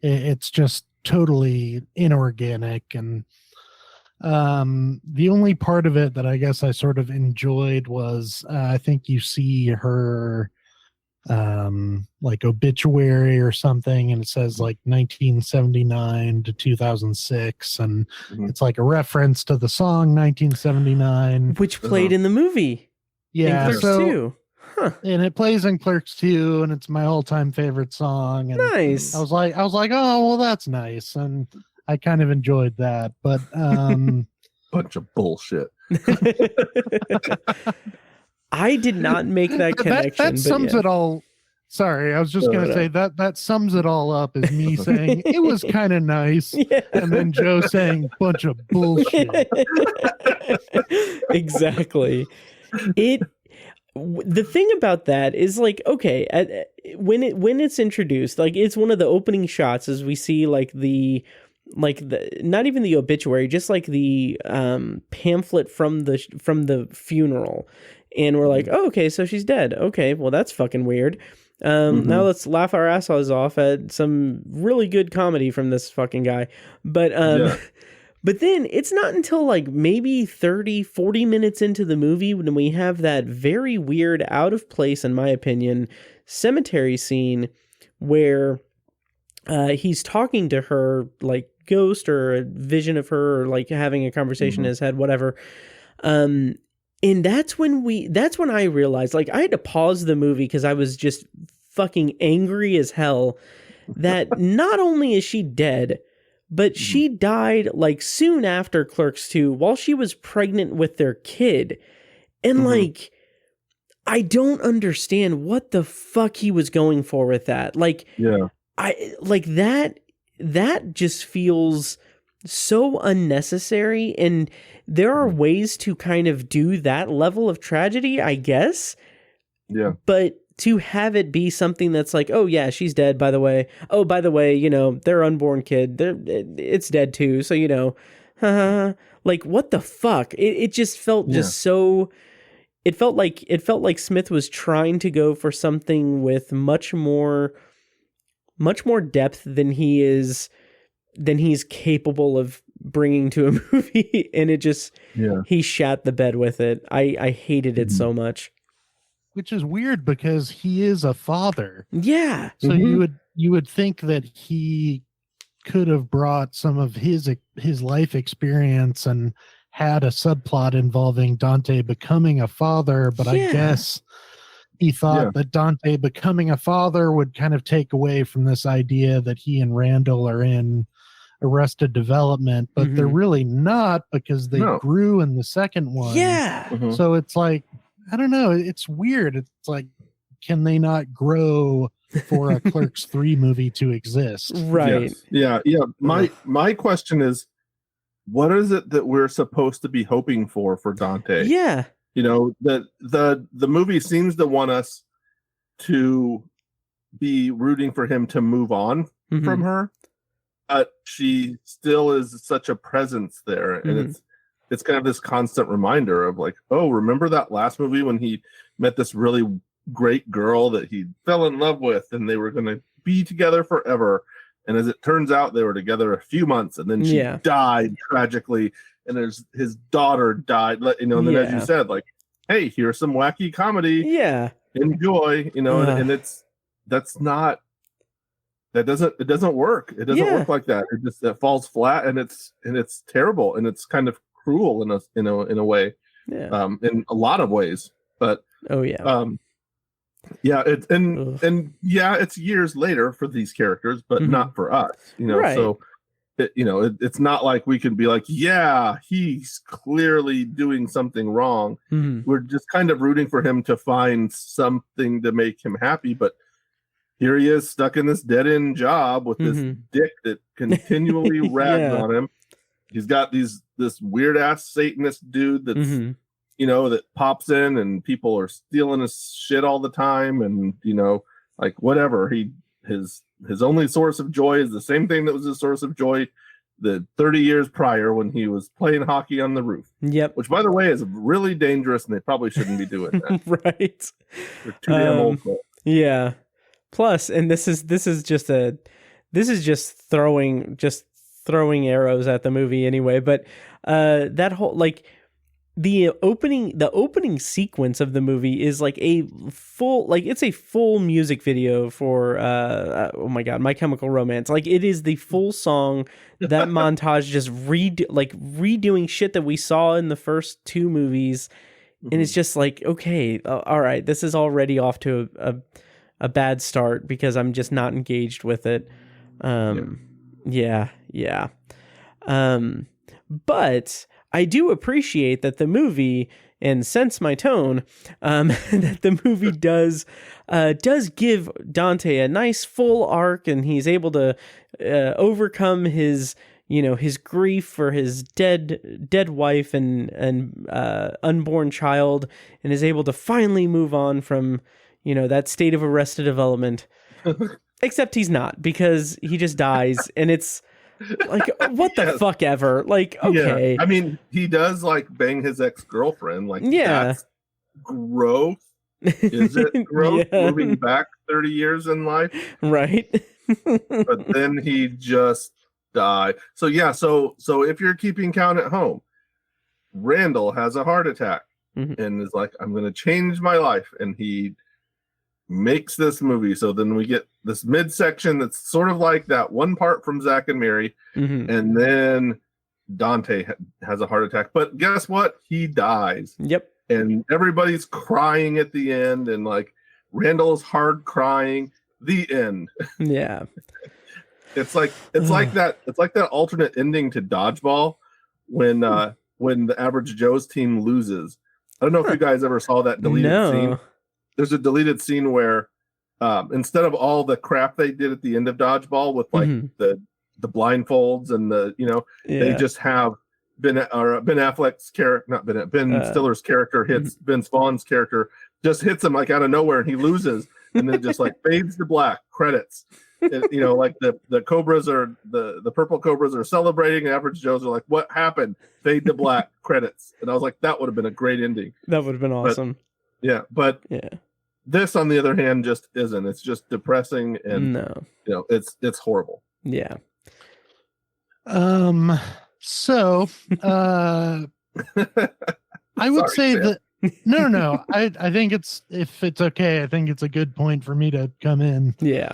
it's just totally inorganic. And the only part of it that I guess I sort of enjoyed was I think you see her like obituary or something, and it says like 1979 to 2006, and it's like a reference to the song 1979, which played in the movie. In Clerks 2. Huh. And it plays in Clerks 2, and it's my all-time favorite song. And nice. I was like, oh well, that's nice, and I kind of enjoyed that, but bunch of bullshit. I did not make that connection. That sums it all. Sorry, I was just going to say that sums it all up as me saying it was kind of nice, and then Joe saying bunch of bullshit. Exactly. The thing about that is, like, okay, when it's introduced, like, it's one of the opening shots as we see like the not even the obituary, just like the pamphlet from the funeral, and we're like, oh, okay, so she's dead. Okay, well, that's fucking weird. Now let's laugh our asses off at some really good comedy from this fucking guy. But but then it's not until like maybe 30-40 minutes into the movie when we have that very weird, out of place, in my opinion, cemetery scene where he's talking to her, like ghost or a vision of her, or like having a conversation in his head, whatever. And that's when I realized, like, I had to pause the movie because I was just fucking angry as hell that not only is she dead, but she died like soon after Clerks 2 while she was pregnant with their kid. And like, I don't understand what the fuck he was going for with that. Like, I like that just feels so unnecessary, and there are ways to kind of do that level of tragedy, I guess. Yeah. But to have it be something that's like, oh yeah, she's dead, by the way. Oh, by the way, their unborn kid, it's dead too. So, like, what the fuck? It just felt just so, it felt like Smith was trying to go for something with much more depth than he's capable of bringing to a movie. And it just, he shat the bed with it. I hated it so much. Which is weird because he is a father. Yeah. So you would think that he could have brought some of his life experience and had a subplot involving Dante becoming a father, but I guess he thought that Dante becoming a father would kind of take away from this idea that he and Randall are in Arrested Development, but they're really not, because they grew in the second one. Yeah. So it's like, I don't know, it's weird. It's like, can they not grow for a Clerks 3 movie to exist? Right. Yes. Yeah. My question is, what is it that we're supposed to be hoping for Dante? Yeah. The movie seems to want us to be rooting for him to move on from her, but she still is such a presence there, and it's kind of this constant reminder of like, oh, remember that last movie when he met this really great girl that he fell in love with, and they were going to be together forever. And as it turns out, they were together a few months, and then she died tragically, and his daughter died. And then as you said, like, hey, here's some wacky comedy. Yeah, enjoy. And it doesn't work. It doesn't work like that. It falls flat, and it's terrible, and it's kind of cruel in a way. Yeah. In a lot of ways, but it's years later for these characters, but not for us, right. So it's not like we can be like, yeah, he's clearly doing something wrong. We're just kind of rooting for him to find something to make him happy, but here he is stuck in this dead-end job with this dick that continually rags on him. He's got this weird ass Satanist dude that's that pops in, and people are stealing his shit all the time, and like whatever. His only source of joy is the same thing that was his source of joy the 30 years prior when he was playing hockey on the roof. Yep. Which, by the way, is really dangerous, and they probably shouldn't be doing that. Right. They're too damn old for it. Yeah. Plus, and this is just throwing arrows at the movie anyway, but that whole, like, the opening sequence of the movie is like it's a full music video for oh my god, My Chemical Romance. Like, it is the full song. That montage just redoing shit that we saw in the first two movies, and it's just like, okay, all right, this is already off to a bad start because I'm just not engaged with it. But I do appreciate that the movie, and sense my tone, that the movie does give Dante a nice full arc, and he's able to overcome his grief for his dead wife and unborn child, and is able to finally move on from that state of Arrested Development. Except he's not, because he just dies, and it's like, what the fuck ever. Like, okay. Yeah. I mean, he does like bang his ex-girlfriend. Like, that's growth. Is it growth? Moving back 30 years in life? Right. But then he just died. So if you're keeping count at home, Randall has a heart attack and is like, I'm going to change my life. And he makes this movie. So then we get this midsection that's sort of like that one part from Zack and Mary, and then Dante has a heart attack. But guess what? He dies. Yep. And everybody's crying at the end, and like Randall's hard crying. The end. Yeah. It's like that alternate ending to Dodgeball when the Average Joe's team loses. I don't know if you guys ever saw that deleted scene. There's a deleted scene where instead of all the crap they did at the end of Dodgeball with like the blindfolds and they just have Ben Affleck's character, not Ben Stiller's character hits Ben Spawn's character just hits him like out of nowhere, and he loses, and then just like fades to black, credits. Like the Cobras are the purple Cobras are celebrating. Average Joes are like, what happened? Fade to black, credits. And I was like, that would have been a great ending. That would have been awesome. But yeah. This, on the other hand, just isn't. It's just depressing, and it's horrible. Yeah. So, I would say Sam. that no. I think if it's okay, I think it's a good point for me to come in. Yeah.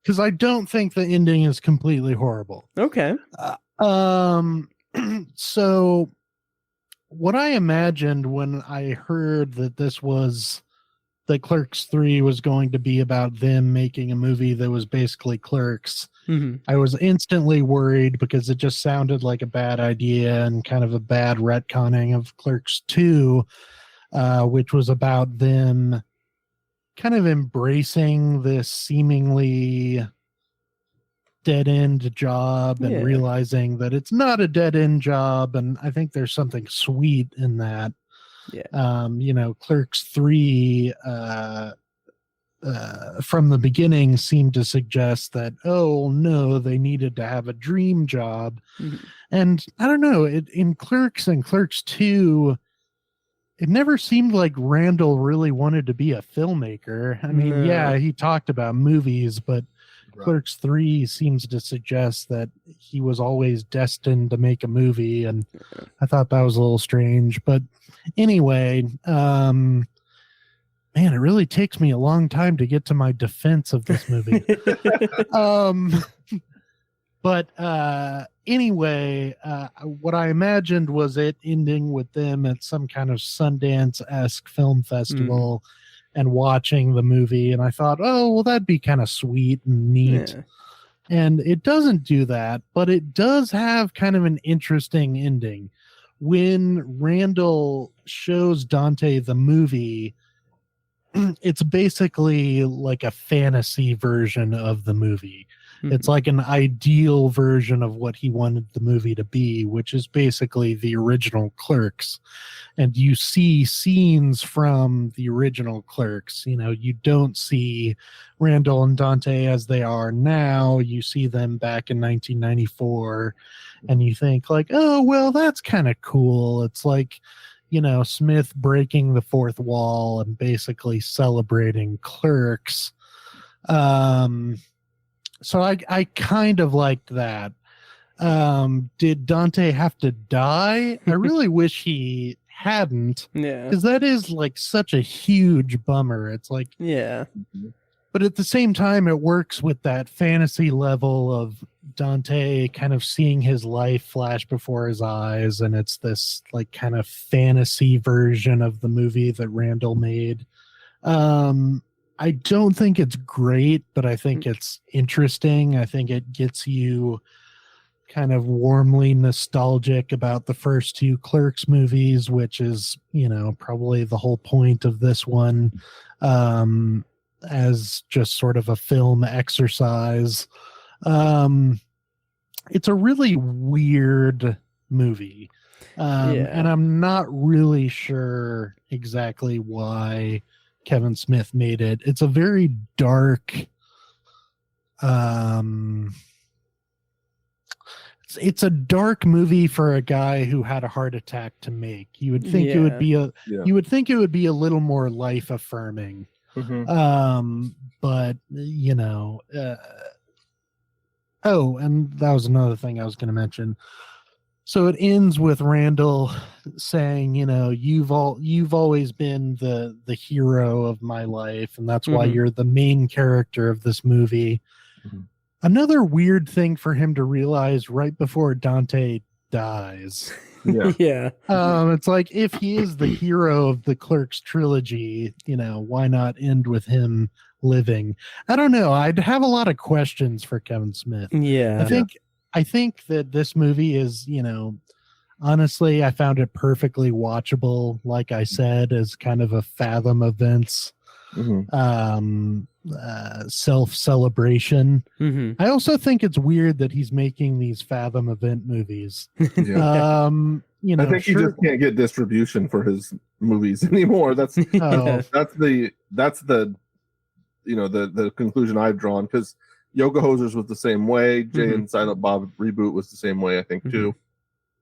Because I don't think the ending is completely horrible. Okay. So what I imagined when I heard that that Clerks 3 was going to be about them making a movie that was basically Clerks, I was instantly worried because it just sounded like a bad idea and kind of a bad retconning of Clerks 2, which was about them kind of embracing this seemingly dead-end job and realizing that it's not a dead-end job. And I think there's something sweet in that. Yeah. Clerks 3 from the beginning seemed to suggest that, oh no, they needed to have a dream job. And I don't know, in Clerks and Clerks 2, it never seemed like Randall really wanted to be a filmmaker. I mean, he talked about movies, but Clerks 3 seems to suggest that he was always destined to make a movie, and I thought that was a little strange. But anyway, man, it really takes me a long time to get to my defense of this movie. But anyway, what I imagined was it ending with them at some kind of Sundance-esque film festival and watching the movie. And I thought, oh, well, that'd be kind of sweet and neat. Yeah. And it doesn't do that, but it does have kind of an interesting ending. When Randall shows Dante the movie, it's basically like a fantasy version of the movie. It's like an ideal version of what he wanted the movie to be, which is basically the original Clerks. And you see scenes from the original Clerks. You don't see Randall and Dante as they are now. You see them back in 1994, and you think like, oh, well, that's kind of cool. It's like, Smith breaking the fourth wall and basically celebrating Clerks. So I kind of liked that. Did Dante have to die? I really wish he hadn't. Yeah. Because that is like such a huge bummer. It's like, but at the same time, it works with that fantasy level of Dante kind of seeing his life flash before his eyes. And it's this like kind of fantasy version of the movie that Randall made. I don't think it's great, but I think it's interesting. I think it gets you kind of warmly nostalgic about the first two Clerks movies, which is, probably the whole point of this one, as just sort of a film exercise. It's a really weird movie. And I'm not really sure exactly why Kevin Smith made it. It's a very dark, it's a dark movie for a guy who had a heart attack to make. You would think it would be you would think it would be a little more life affirming. But oh, and that was another thing I was going to mention. So it ends with Randall saying, you've always been the hero of my life, and that's why you're the main character of this movie. Another weird thing for him to realize right before Dante dies. It's like, if he is the hero of the Clerks trilogy, why not end with him living? I don't know. I'd have a lot of questions for Kevin Smith. I think that this movie is, honestly, I found it perfectly watchable. Like I said, as kind of a Fathom Events self-celebration. I also think it's weird that he's making these Fathom event movies. you know, I think he just can't get distribution for his movies anymore. That's Oh, that's the the conclusion I've drawn, because Yoga Hosers was the same way. Jay and Silent Bob Reboot was the same way, I think, too.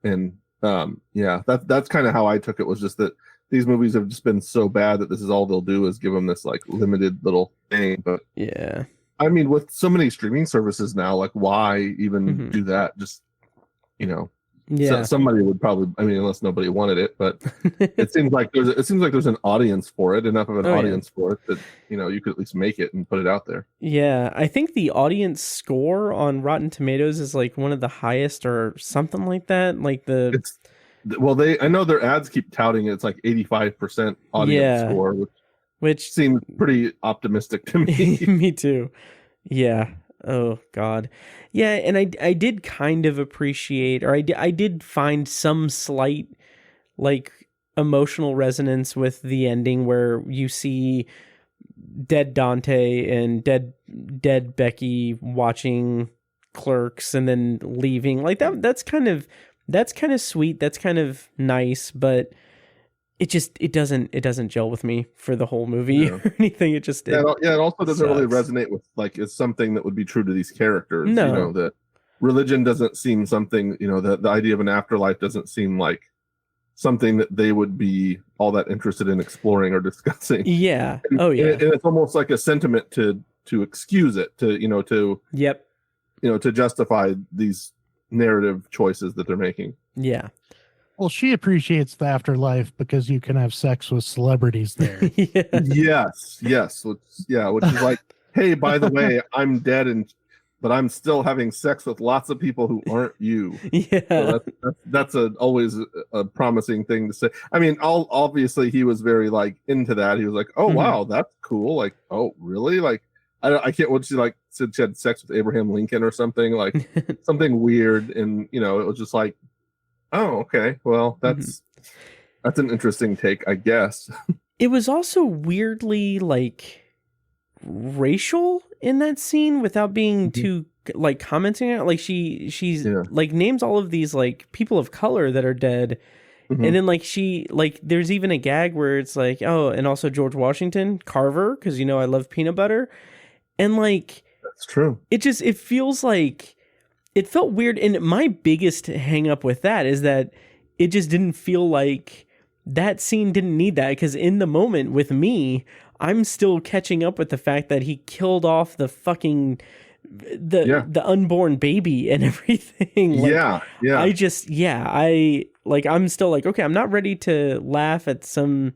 And that's kind of how I took it, was just that these movies have just been so bad that this is all they'll do is give them this like limited little thing. But yeah, I mean, with so many streaming services now, like, why even do that? Just, somebody would probably, I mean, unless nobody wanted it, but it seems like there's an audience for it, enough of an audience for it that, you could at least make it and put it out there. Yeah, I think the audience score on Rotten Tomatoes is like one of the highest or something like that. Like I know their ads keep touting it's like 85% audience score, which seems pretty optimistic to me. Me too. Yeah. Oh God. Yeah, and I did kind of appreciate, or I did find some slight like emotional resonance with the ending where you see dead Dante and dead Becky watching Clerks and then leaving. Like that's kind of sweet. That's kind of nice, but it doesn't gel with me for the whole movie or anything. It also doesn't really sucks. resonate with, like, it's something that would be true to these characters. No. That religion doesn't seem something, the idea of an afterlife doesn't seem like something that they would be all that interested in exploring or discussing. Yeah. And it's almost like a sentiment to excuse it, to justify these narrative choices that they're making. Yeah. Well, she appreciates the afterlife because you can have sex with celebrities there. Yes. Which is like, hey, by the way, I'm dead, but I'm still having sex with lots of people who aren't you. Yeah, so that's always a promising thing to say. I mean, obviously he was very like into that. He was like, oh wow, that's cool. Like, oh really? Like, I can't. What she like said she had sex with Abraham Lincoln or something, like something weird, and it was just like, oh, okay. Well, that's an interesting take, I guess. It was also weirdly like racial in that scene without being too like commenting on it. Like she's like names all of these like people of color that are dead. And then like there's even a gag where it's like, oh, and also George Washington Carver, because I love peanut butter. And like that's true. It feels like it felt weird. And my biggest hang up with that is that it just didn't feel like that scene didn't need that, because in the moment with me, I'm still catching up with the fact that he killed off the fucking the unborn baby and everything. Like, I'm still like, okay, I'm not ready to laugh at some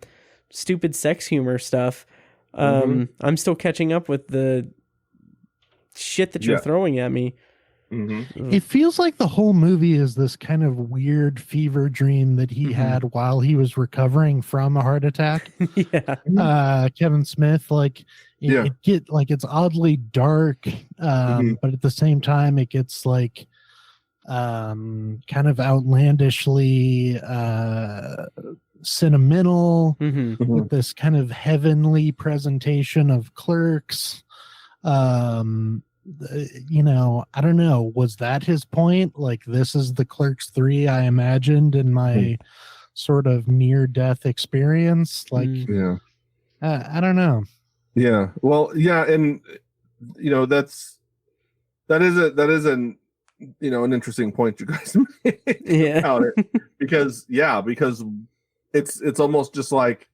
stupid sex humor stuff. I'm still catching up with the shit that you're throwing at me. It feels like the whole movie is this kind of weird fever dream that he had while he was recovering from a heart attack. Kevin Smith, like it's oddly dark, but at the same time it gets like kind of outlandishly sentimental with this kind of heavenly presentation of Clerks. I don't know, was that his point? Like, this is the Clerks 3 I imagined in my sort of near-death experience? Like, I don't know. Yeah, well, yeah, and that is an interesting point you guys made about it, because it's almost just like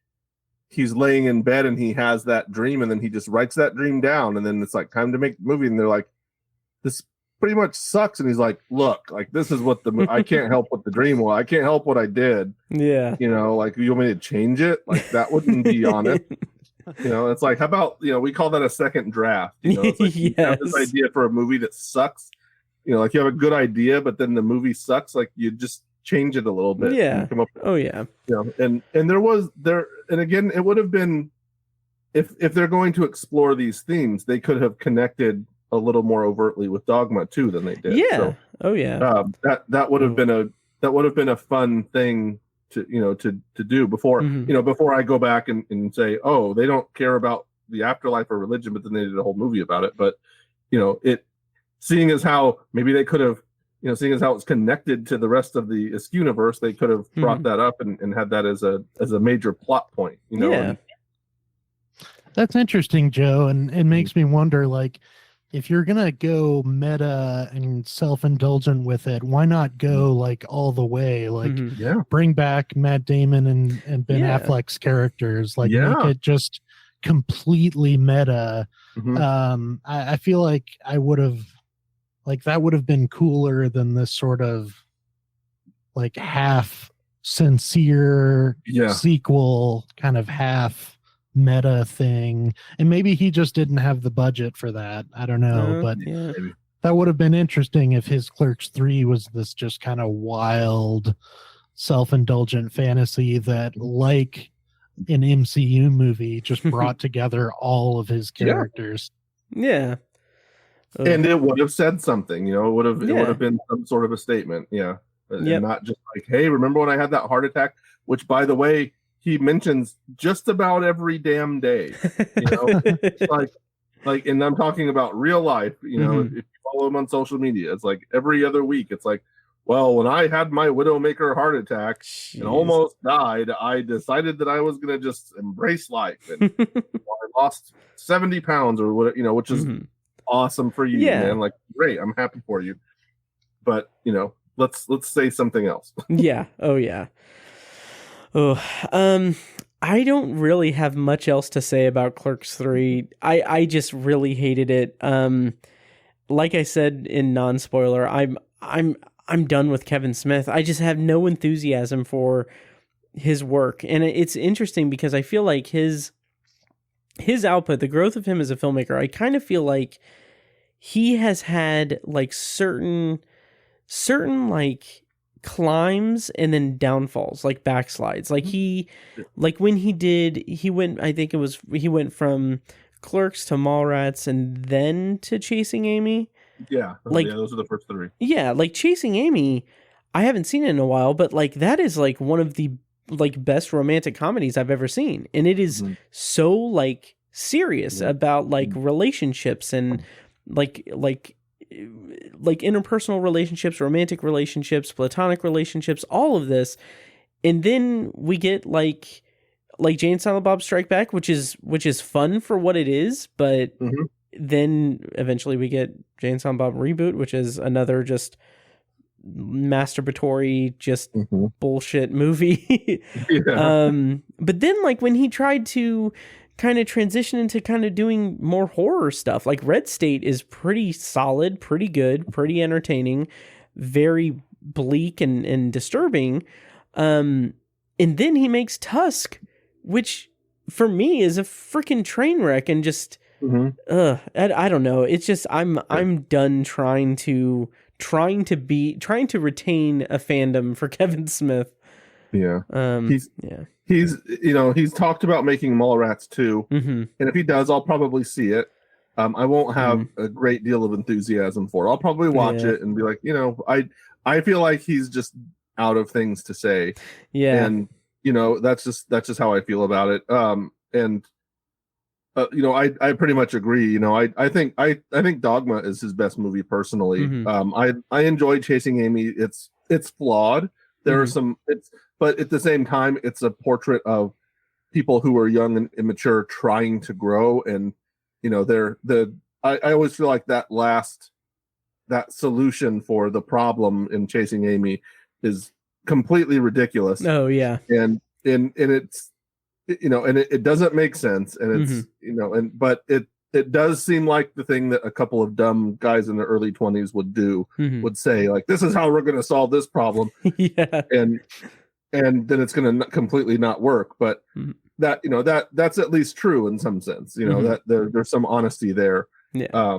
he's laying in bed and he has that dream, and then he just writes that dream down, and then it's like time to make the movie, and they're like, this pretty much sucks, and he's like, look, like, this is what I can't help what the dream was, I can't help what I did, like, you want me to change it? Like, that wouldn't be on it. It's like, how about we call that a second draft? It's like, you have this idea for a movie that sucks, like, you have a good idea, but then the movie sucks, like, you just change it a little bit. And come up with, and and again, it would have been, if they're going to explore these themes, they could have connected a little more overtly with Dogma too than they did. That would have been a fun thing to do before before I go back and say, oh, they don't care about the afterlife or religion, but then they did a whole movie about it. But it, seeing as how maybe they could have seeing as how it's connected to the rest of the universe, they could have brought that up and had that as a major plot point. Yeah. And, That's interesting, Joe, and it makes me wonder, like, if you're gonna go meta and self-indulgent with it, why not go like all the way? Like, yeah, bring back Matt Damon and Ben Yeah. Affleck's characters, like Yeah. make it just completely meta. Mhm. I feel like I would have, like, that would have been cooler than this sort of like half sincere Yeah. sequel, kind of half meta thing. And maybe he just didn't have the budget for that. I don't know, but yeah. that would have been interesting if his Clerks 3 was this just kind of wild, self-indulgent fantasy that, like an MCU movie, just brought together all of his characters. Yeah. And it would have said something, it would have Yeah. been some sort of a statement. Yeah. And Yep. not just like, hey, remember when I had that heart attack? Which, by the way, he mentions just about every damn day. Like, and I'm talking about real life, if you follow him on social media, it's like every other week, it's like, well, when I had my Widowmaker heart attack and almost died, I decided that I was going to just embrace life. And I lost 70 pounds or whatever, which is awesome for you, Yeah. man. Like, great. I'm happy for you. But, let's say something else. Yeah. Oh, yeah. Oh, I don't really have much else to say about Clerks 3. I just really hated it. Like I said in non-spoiler, I'm done with Kevin Smith. I just have no enthusiasm for his work. And it's interesting because I feel like his output, the growth of him as a filmmaker, I kind of feel like he has had like certain like climbs and then downfalls, like backslides. Like when he went from Clerks to Mallrats and then to Chasing Amy. Yeah. Those are the first three. Yeah, like Chasing Amy, I haven't seen it in a while, but like that is like one of the like best romantic comedies I've ever seen. And it is so like serious about like relationships and like interpersonal relationships, romantic relationships, platonic relationships, all of this. And then we get like Jay and Silent Bob Strike Back, which is fun for what it is, but then eventually we get Jay and Silent Bob Reboot, which is another just masturbatory, just bullshit movie. But then like when he tried to kind of transition into kind of doing more horror stuff, like Red State is pretty solid, pretty good, pretty entertaining, very bleak and disturbing. And then he makes Tusk, which for me is a freaking train wreck and just I don't know. It's just I'm done trying to retain a fandom for Kevin Smith. Yeah. He's talked about making Mallrats 2, and if he does, I'll probably see it. I won't have a great deal of enthusiasm for it. I'll probably watch it and be like, I feel like he's just out of things to say. Yeah. And that's just how I feel about it. I pretty much agree. I think Dogma is his best movie personally. I enjoyed Chasing Amy. It's flawed. There are some but at the same time, it's a portrait of people who are young and immature trying to grow. And, I always feel like that solution for the problem in Chasing Amy is completely ridiculous. Oh yeah. And it's, and it doesn't make sense. And it's, but it does seem like the thing that a couple of dumb guys in their early 20s would say, like, this is how we're going to solve this problem. Yeah. And then it's going to completely not work. But that's at least true in some sense, that there's some honesty there. Yeah.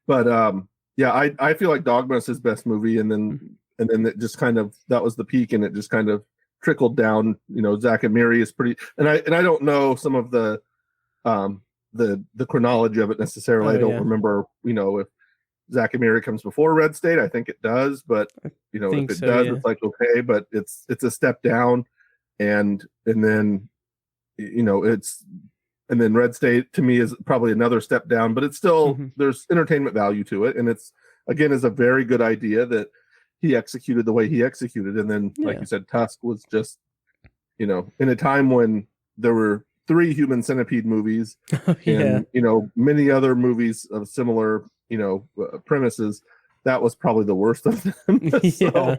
I feel like Dogma is his best movie. And then it just kind of, that was the peak, and it just kind of trickled down. Zach and Miri is pretty, and I don't know some of the chronology of it necessarily. I don't remember, if Zach and Miri comes before Red State. I think it does, but if it does, it's like, okay, but it's a step down, and then and then Red State to me is probably another step down, but it's still there's entertainment value to it, and it's again is a very good idea that he executed the way he executed. And then, like Yeah. you said, Tusk was just, in a time when there were 3 Human Centipede movies Yeah. and, many other movies of similar, premises, that was probably the worst of them. Yeah.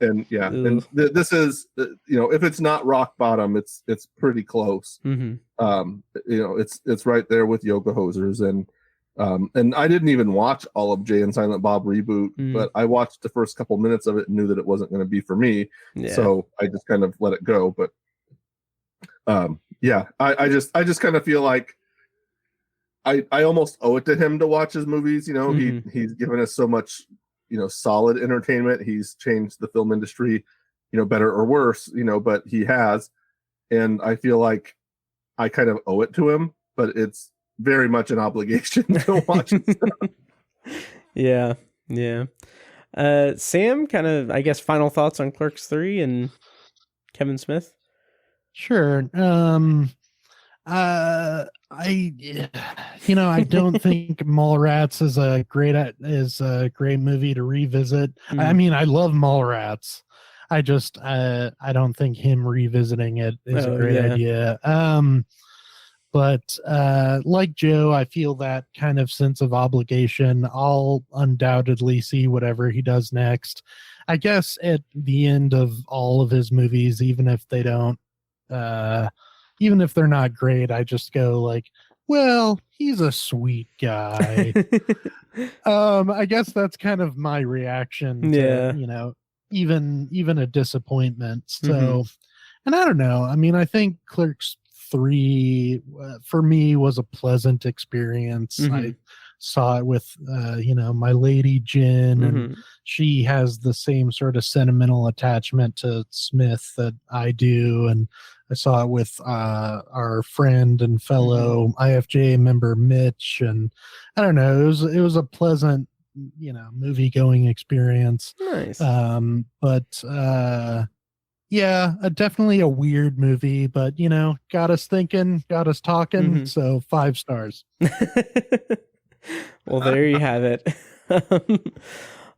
And yeah, and Ugh. this is, if it's not rock bottom, it's pretty close. Mhm. It's right there with Yoga Hosers, and I didn't even watch all of Jay and Silent Bob Reboot, but I watched the first couple minutes of it and knew that it wasn't going to be for me. Yeah. So I just kind of let it go. But I just kind of feel like I almost owe it to him to watch his movies. He's given us so much, solid entertainment. He's changed the film industry, better or worse, but he has. And I feel like I kind of owe it to him, but it's very much an obligation to watch his stuff. Yeah. Sam, kind of, I guess, final thoughts on Clerks 3 and Kevin Smith? Sure. I don't think Mallrats is a great movie to revisit. I mean, I love Mallrats. I don't think him revisiting it is a great idea. But like Joe, I feel that kind of sense of obligation. I'll undoubtedly see whatever he does next. I guess at the end of all of his movies, even if they're not great, I just go like, well, he's a sweet guy. I guess that's kind of my reaction to, even a disappointment. So, and I don't know. I mean, I think Clerks 3 for me was a pleasant experience. I saw it with my lady Jen, and she has the same sort of sentimental attachment to Smith that I do, and I saw it with our friend and fellow IFJ member Mitch, and I don't know, it was a pleasant movie going experience. Nice. Yeah, definitely a weird movie, but got us thinking, got us talking. So 5 stars. Well, there you have it.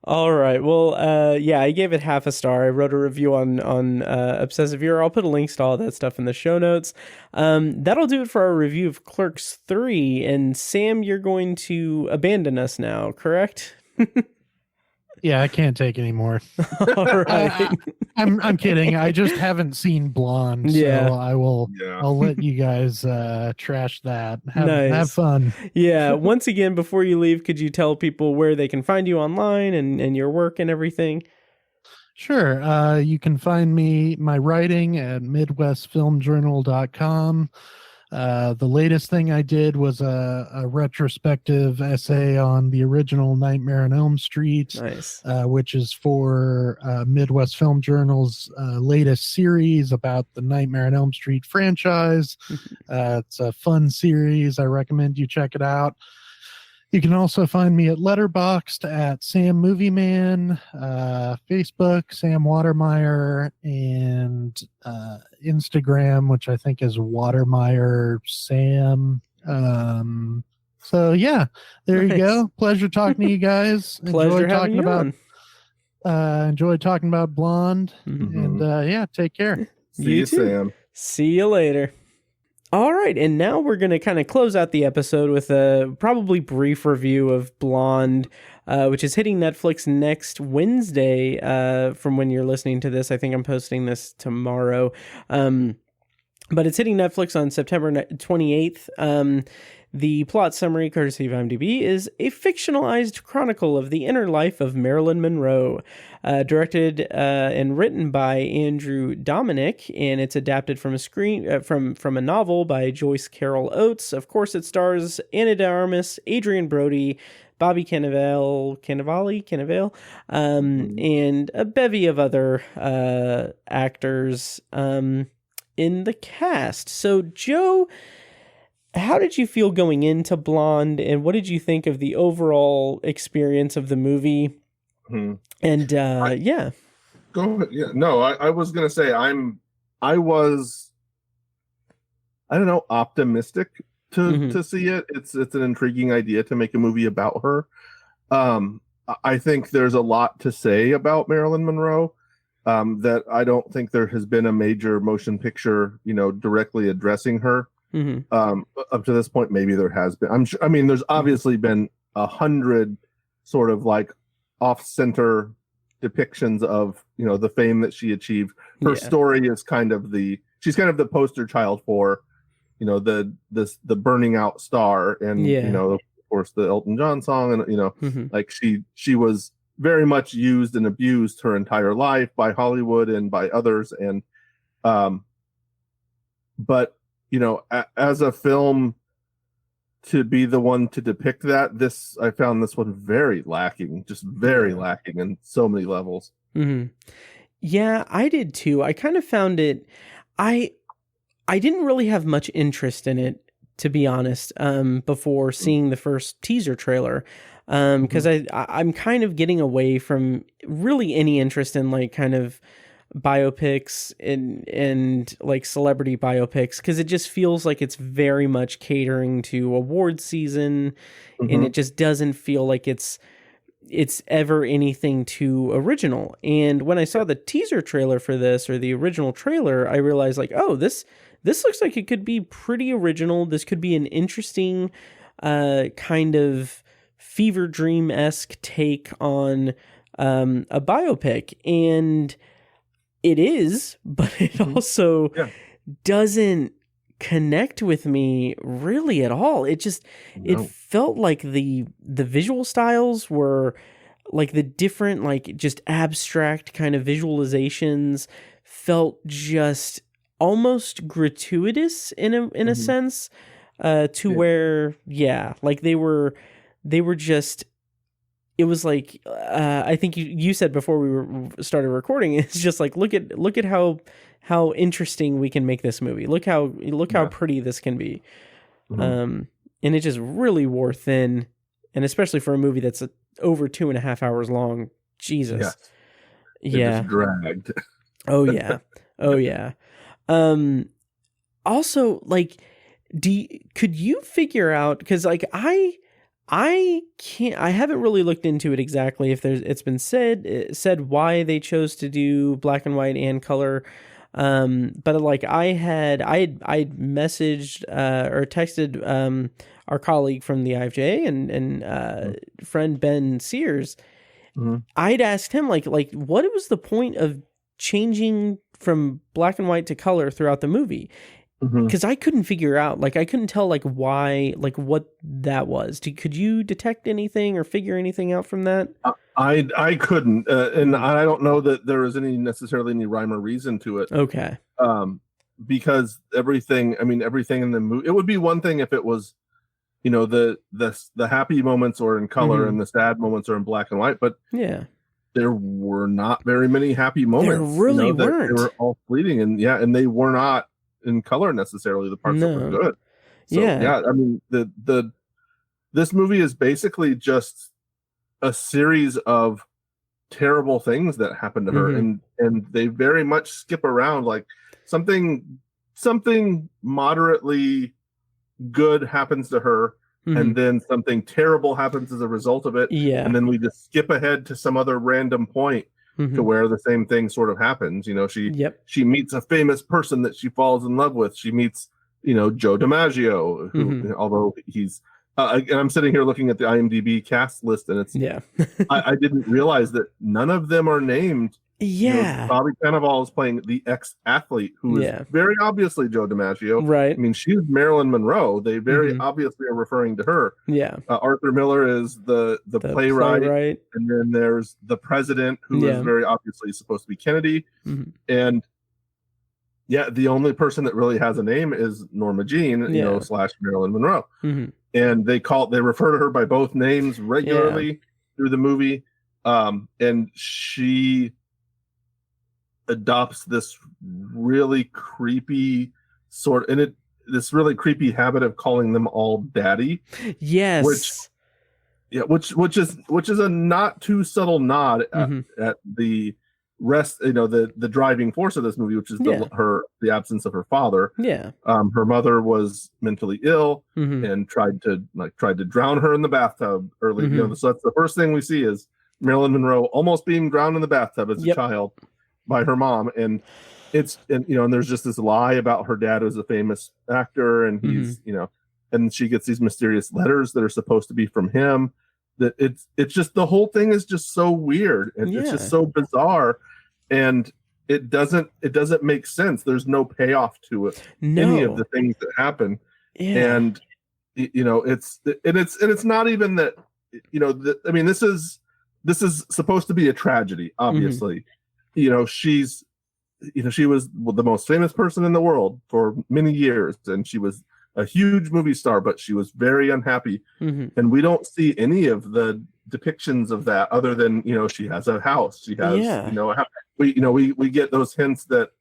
All right. Well, I gave it half a star. I wrote a review on Obsessive Viewer. I'll put links to all that stuff in the show notes. That'll do it for our review of Clerks 3. And Sam, you're going to abandon us now, correct? Yeah, I can't take any more. All right. I'm kidding. I just haven't seen Blonde, so I'll let you guys trash that. Have fun. Yeah. Once again, before you leave, could you tell people where they can find you online and your work and everything? Sure. You can find my writing at midwestfilmjournal.com. The latest thing I did was a retrospective essay on the original Nightmare on Elm Street, which is for Midwest Film Journal's latest series about the Nightmare on Elm Street franchise. It's a fun series. I recommend you check it out. You can also find me at Letterboxd at Sam Movie Man, Facebook, Sam Watermeier, and Instagram, which I think is Watermeier Sam. So yeah, there you go. Pleasure talking to you guys. Pleasure having you on. Enjoy talking about Blonde. And take care. See you, Sam. See you later. All right, and now we're going to kind of close out the episode with a probably brief review of Blonde, which is hitting Netflix next Wednesday from when you're listening to this. I think I'm posting this tomorrow. But it's hitting Netflix on September 28th. The plot summary, courtesy of IMDb, is a fictionalized chronicle of the inner life of Marilyn Monroe, directed and written by Andrew Dominic, and it's adapted from a novel by Joyce Carol Oates. Of course, it stars Ana de Armas, Adrian Brody, Bobby Cannavale, and a bevy of other actors in the cast. So, Joe, how did you feel going into Blonde, and what did you think of the overall experience of the movie? And Go ahead. Yeah, no, I was gonna say I was, I don't know, optimistic to see it. It's an intriguing idea to make a movie about her. I think there's a lot to say about Marilyn Monroe, that I don't think there has been a major motion picture, directly addressing her. Up to this point. Maybe there has been. I'm sure. I mean, there's obviously been 100 sort of like off-center depictions of the fame that she achieved. Her story is she's kind of the poster child for the burning out star, and of course the Elton John song, and like she was very much used and abused her entire life by Hollywood and by others, and but as a film to be the one to depict that, I found this one very lacking, just very lacking in so many levels. Yeah, I did too. I kind of found it, I didn't really have much interest in it, to be honest, before seeing the first teaser trailer, because I'm kind of getting away from really any interest in like kind of biopics and like celebrity biopics, because it just feels like it's very much catering to award season, and it just doesn't feel like it's ever anything too original. And when I saw the teaser trailer for this, or the original trailer, I realized like, oh, this looks like it could be pretty original. This could be an interesting kind of fever dream-esque take on a biopic, and it is, but it also doesn't connect with me really at all. It just it felt like the visual styles were like the different, like just abstract kind of visualizations felt just almost gratuitous in a sense, to where like they were just, it was like, I think you said before we started recording, it's just like, look at how interesting we can make this movie. Look how pretty this can be. And it just really wore thin, and especially for a movie that's over 2.5 hours long. Jesus. It just dragged. Oh yeah. Also, like, could you figure out, because like I haven't really looked into it exactly, if it's been said why they chose to do black and white and color, but like I messaged or texted our colleague from the IFJ and friend Ben Sears. I'd asked him like what was the point of changing from black and white to color throughout the movie, because I couldn't figure out, like I couldn't tell like why, like what that was. Could you detect anything or figure anything out from that? I couldn't, and I don't know that there is necessarily any rhyme or reason to it. Okay. Because everything in the movie, it would be one thing if it was, the happy moments are in color and the sad moments are in black and white, but there were not very many happy moments. There really weren't. They were all fleeting, and they were not in color necessarily, the parts that were good. So, I mean, this movie is basically just a series of terrible things that happened to her, and they very much skip around, like something moderately good happens to her, and then something terrible happens as a result of it, and then we just skip ahead to some other random point to where the same thing sort of happens. She meets a famous person that she falls in love with. She meets Joe DiMaggio, who although he's and I'm sitting here looking at the IMDb cast list, and it's I didn't realize that none of them are named. Bobby Cannavale is playing the ex-athlete, who is very obviously Joe DiMaggio. Right. I mean, she's Marilyn Monroe. They very obviously are referring to her. Arthur Miller is the playwright, and then there's the president, who is very obviously supposed to be Kennedy. And the only person that really has a name is Norma Jean, / Marilyn Monroe. And they refer to her by both names regularly through the movie. And she adopts this really creepy this really creepy habit of calling them all daddy. Which is a not too subtle nod at the the driving force of this movie, which is the absence of her father. Yeah. Her mother was mentally ill and tried to drown her in the bathtub early. So that's the first thing we see is Marilyn Monroe almost being drowned in the bathtub as a child by her mom. And and there's just this lie about her dad was a famous actor, and he's and she gets these mysterious letters that are supposed to be from him. That it's just, the whole thing is just so weird, and it's just so bizarre, and it doesn't make sense. There's no payoff to it. Any of the things that happen, and it's not even that. I mean, this is supposed to be a tragedy. Obviously, she was the most famous person in the world for many years, and she was a huge movie star, but she was very unhappy. And we don't see any of the depictions of that other than, she has a house. She has, we get those hints that,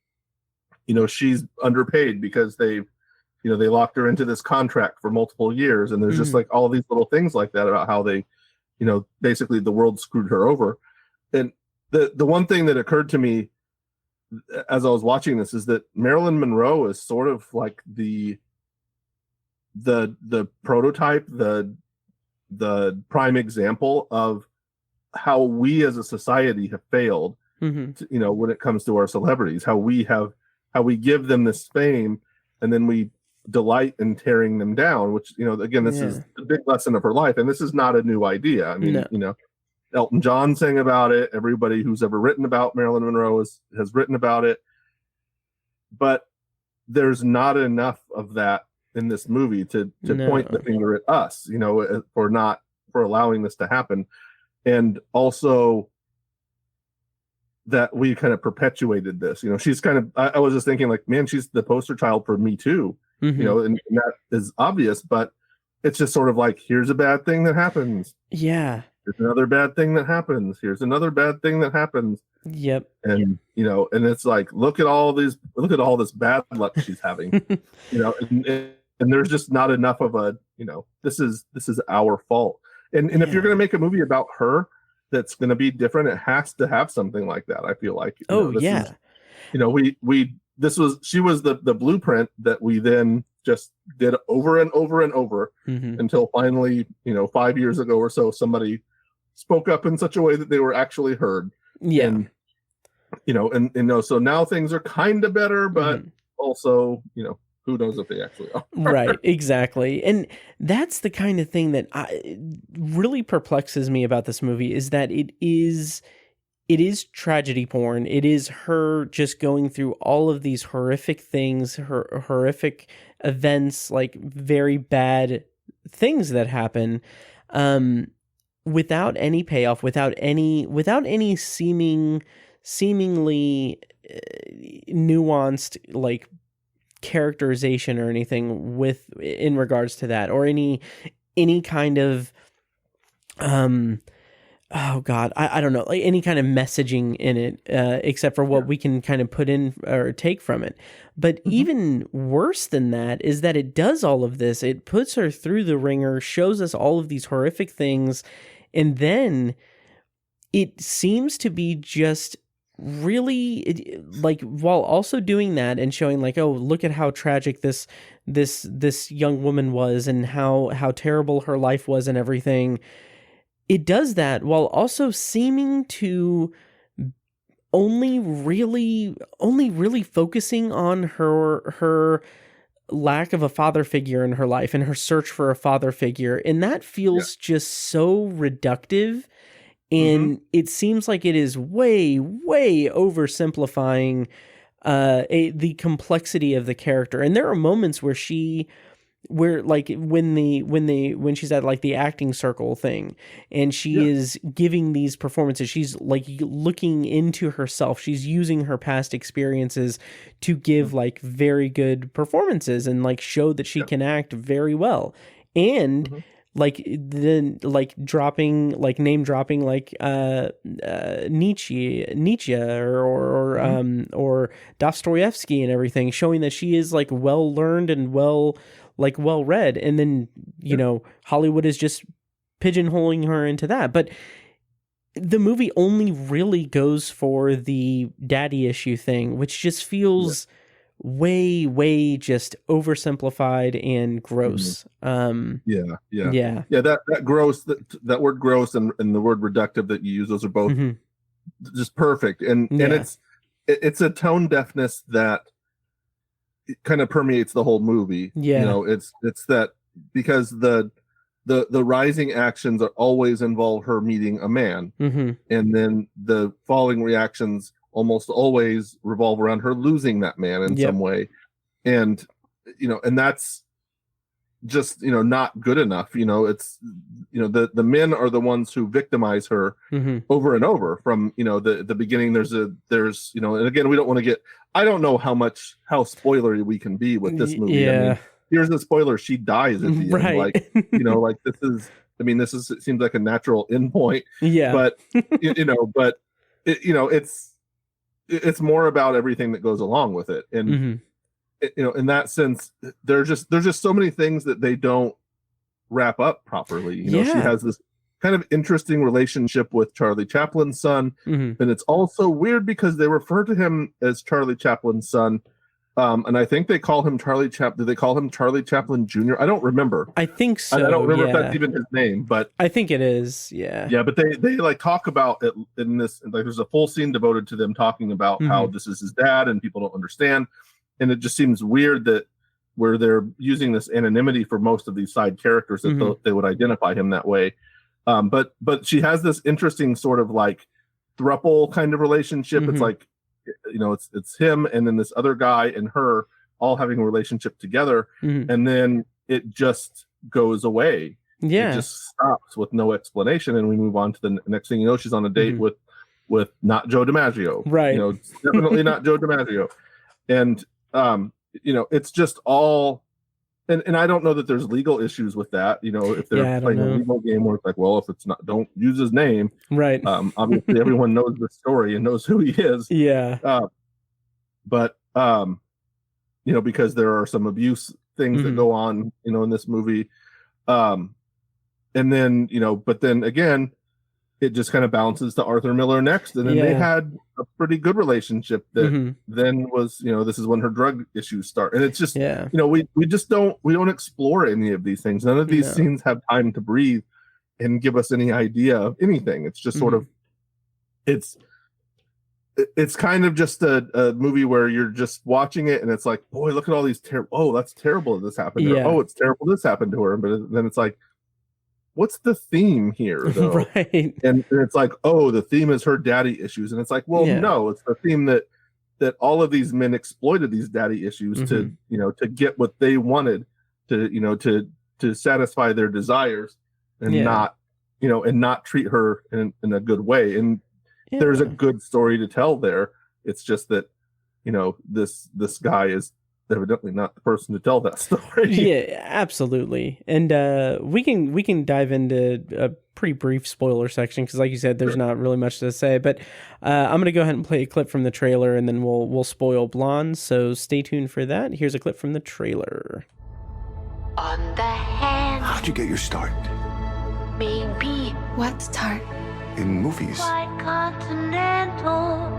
she's underpaid because they locked her into this contract for multiple years. And there's just like all these little things like that about how they, basically the world screwed her over. And the one thing that occurred to me as I was watching this is that Marilyn Monroe is sort of like the prototype, the prime example of how we as a society have failed, when it comes to our celebrities, how we give them this fame and then we delight in tearing them down, which, again, this is the big lesson of her life. And this is not a new idea. I mean, Elton John sang about it. Everybody who's ever written about Marilyn Monroe has written about it. But there's not enough of that in this movie to point the finger at us, for allowing this to happen. And also that we kind of perpetuated this. She's kind of, I was just thinking like, man, she's the poster child for Me Too, and that is obvious, but it's just sort of like, here's a bad thing that happens. Yeah. Here's another bad thing that happens. Here's another bad thing that happens. Yep. And and it's like, look at all this bad luck she's having. And there's just not enough of a, this is our fault. And if you're going to make a movie about her that's going to be different, it has to have something like that. I feel like. She was the blueprint that we then just did over and over and over until finally, 5 years ago or so, somebody spoke up in such a way that they were actually heard. Yeah. And so now things are kind of better, but also, who knows if they actually are. Right, exactly. And that's the kind of thing that really perplexes me about this movie, is that it is tragedy porn. It is her just going through all of these horrific things, her horrific events, like very bad things that happen, without any payoff, without any seemingly nuanced like characterization or anything in regards to that, or any kind of oh God, I don't know, like any kind of messaging in it, except for what we can kind of put in or take from it. But even worse than that is that it does all of this. It puts her through the ringer, shows us all of these horrific things, and then it seems to be just really like, while also doing that and showing like, oh, look at how tragic this young woman was and how terrible her life was and everything. It does that while also seeming to only really focusing on her lack of a father figure in her life and her search for a father figure. And that feels just so reductive. And it seems like it is way, way oversimplifying the complexity of the character. And there are moments where like when she's at like the acting circle thing and she is giving these performances, she's like looking into herself, she's using her past experiences to give like very good performances and like show that she can act very well. And like then like name dropping like Nietzsche or Dostoevsky and everything, showing that she is like well learned and well read, and then Hollywood is just pigeonholing her into that. But the movie only really goes for the daddy issue thing, which just feels way just oversimplified and gross. Yeah. Yeah. That gross, that word gross and the word reductive that you use, those are both just perfect. And it's a tone deafness that kind of permeates the whole movie. Yeah. You know, it's that because the rising actions are always involve her meeting a man, and then the falling reactions almost always revolve around her losing that man in some way. And, you know, and that's just, you know, not good enough. You know, it's, you know, the men are the ones who victimize her over and over from, you know, the beginning. There's, you know, and again, we don't want to get, I don't know how spoilery we can be with this movie. I mean, here's the spoiler. She dies at the end. Like, you know, like this is, it seems like a natural endpoint. Yeah. But, you know, you know, it's more about everything that goes along with it. And, you know, in that sense, there's just so many things that they don't wrap up properly. You know, she has this kind of interesting relationship with Charlie Chaplin's son. And it's also weird because they refer to him as Charlie Chaplin's son. And I think they call him Charlie Chaplin. Do they call him Charlie Chaplin Jr.? I don't remember. I think so. I don't remember if that's even his name, but I think it is. Yeah. Yeah, but they like talk about it in this, like there's a full scene devoted to them talking about how this is his dad and people don't understand. And it just seems weird that where they're using this anonymity for most of these side characters that they would identify him that way. But she has this interesting sort of like throuple kind of relationship. It's like, you know, it's him and then this other guy and her all having a relationship together, and then it just goes away. It just stops with no explanation, and we move on to the next thing you know, she's on a date with not Joe DiMaggio. Right. You know, it's definitely not Joe DiMaggio. And you know, it's just all, and I don't know that there's legal issues with that. You know, if they're playing a legal game where it's like, well, if it's not, don't use his name. Right. Obviously everyone knows the story and knows who he is. Yeah. But you know, because there are some abuse things that go on, you know, in this movie. And then, you know, but then again, it just kind of bounces to Arthur Miller next. And then they had a pretty good relationship that then was, you know, this is when her drug issues start. And it's just, you know, we don't explore any of these things. None of these scenes have time to breathe and give us any idea of anything. It's just sort of, it's kind of just a movie where you're just watching it and it's like, boy, look at all these oh, that's terrible that this happened to her. Oh, it's terrible this happened to her. But then it's like, what's the theme here, though? Right. And it's like, oh, the theme is her daddy issues. And it's like, well, no, it's the theme that all of these men exploited these daddy issues to, you know, to get what they wanted, to, you know, to satisfy their desires and not, you know, and not treat her in a good way. And there's a good story to tell there. It's just that, you know, this guy is evidently not the person to tell that story. Yeah, absolutely. And we can dive into a pretty brief spoiler section because, like you said, there's not really much to say. But I'm going to go ahead and play a clip from the trailer, and then we'll spoil Blonde. So stay tuned for that. Here's a clip from the trailer. On the hand. How'd you get your start? Maybe. What start? In movies. Quite continental.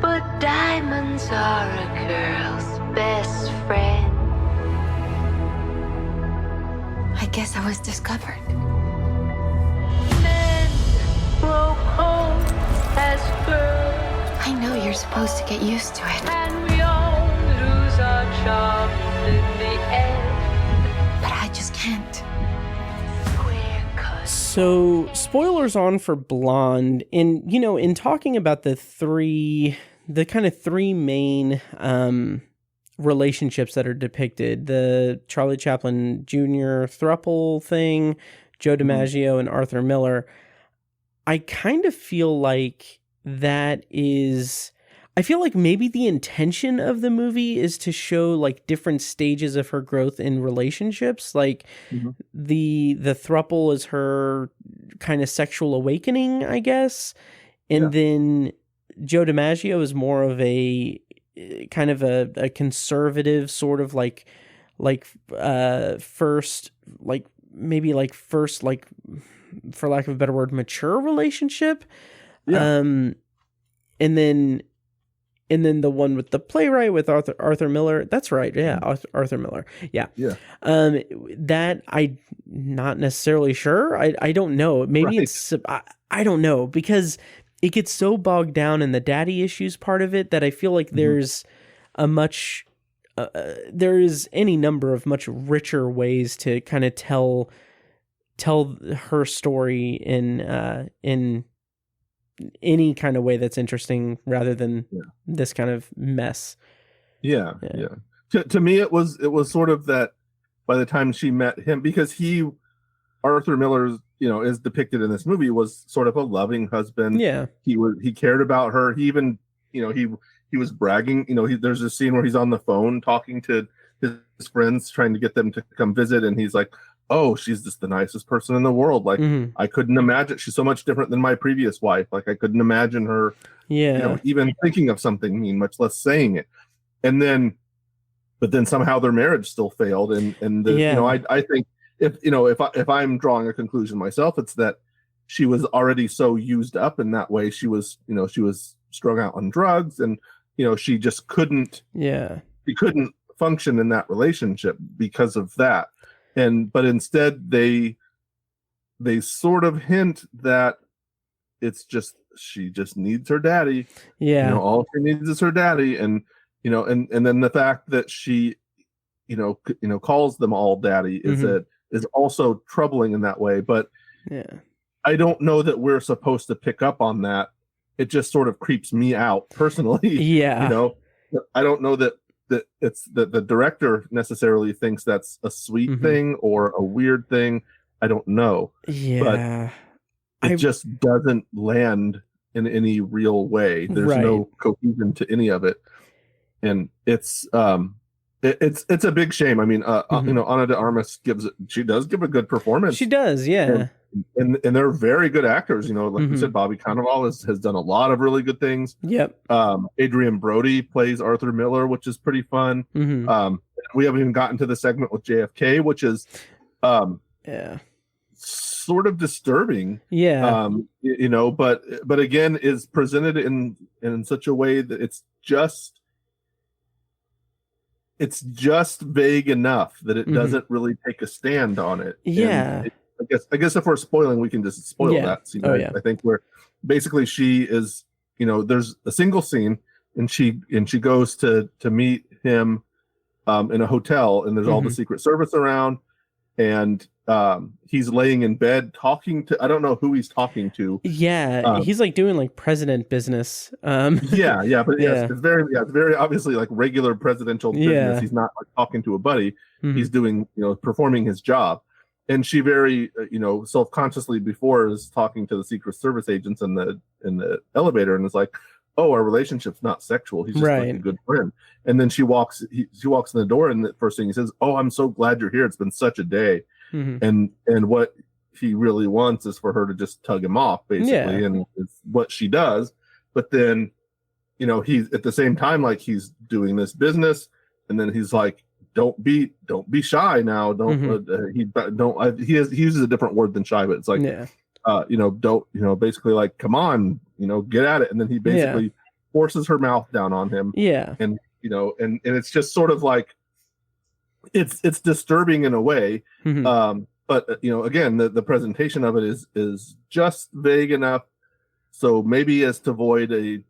But diamonds are a girl's best friend. I guess I was discovered. Men grow cold as girls. I know you're supposed to get used to it. And we all lose our charms in the end. But I just can't. So, spoilers on for Blonde. And, you know, in talking about the kind of three main relationships that are depicted, the Charlie Chaplin Jr. throuple thing, Joe DiMaggio and Arthur Miller, I kind of feel like I feel like maybe the intention of the movie is to show like different stages of her growth in relationships. Like the throuple is her kind of sexual awakening, I guess. And then Joe DiMaggio is more of a kind of a conservative sort of first for lack of a better word, mature relationship. Yeah. And then the one with the playwright with Arthur Miller. That's right. Yeah. Arthur Miller. Yeah. Yeah. That I'm not necessarily sure. I don't know. Maybe it's, I don't know, because it gets so bogged down in the daddy issues part of it that I feel like there's there is any number of much richer ways to kind of tell her story in any kind of way that's interesting rather than this kind of mess. Yeah. To me, it was sort of that by the time she met him, because Arthur Miller's, is depicted in this movie, was sort of a loving husband. Yeah. He cared about her. He even, he was bragging, there's a scene where he's on the phone talking to his friends, trying to get them to come visit. And he's like, oh, she's just the nicest person in the world. Like, I couldn't imagine, she's so much different than my previous wife. Like, I couldn't imagine her, even thinking of something mean, much less saying it. But then somehow their marriage still failed. I think if I'm drawing a conclusion myself, it's that she was already so used up in that way. She was strung out on drugs, and, she just couldn't, she couldn't function in that relationship because of that. But instead they sort of hint that it's just, she just needs her daddy. Yeah. All she needs is her daddy. And then the fact that she, calls them all daddy is also troubling in that way. But I don't know that we're supposed to pick up on that. It just sort of creeps me out personally. Yeah. I don't know that it's that the director necessarily thinks that's a sweet thing or a weird thing. I don't know. Yeah. But it just doesn't land in any real way. There's no cohesion to any of it. And it's a big shame. I mean, Ana de Armas does give a good performance. She does, yeah. And they're very good actors. Like you said, Bobby Cannavale has done a lot of really good things. Yep. Adrian Brody plays Arthur Miller, which is pretty fun. We haven't even gotten to the segment with JFK, which is sort of disturbing. Yeah. But again, is presented in such a way that it's just vague enough that it doesn't really take a stand on it. Yeah. I guess if we're spoiling, we can just spoil that scene. I think where basically she is, there's a single scene and she goes to meet him in a hotel, and there's all the Secret Service around, and he's laying in bed talking to, I don't know who he's talking to. Yeah, he's like doing like president business. But it's very obviously like regular presidential business. He's not like talking to a buddy. He's doing, performing his job. And she very, self-consciously before is talking to the Secret Service agents in the elevator, and is like, "Oh, our relationship's not sexual. He's just like a good friend." And then she walks in the door, and the first thing he says, "Oh, I'm so glad you're here. It's been such a day." And what he really wants is for her to just tug him off, basically, and it's what she does. But then, he's at the same time like he's doing this business, and then he's like, Don't be shy now. He uses a different word than shy, but it's like, basically like, come on, get at it. And then he basically forces her mouth down on him. Yeah. And, and it's just sort of like, it's disturbing in a way. But again, the presentation of it is just vague enough. So maybe as to avoid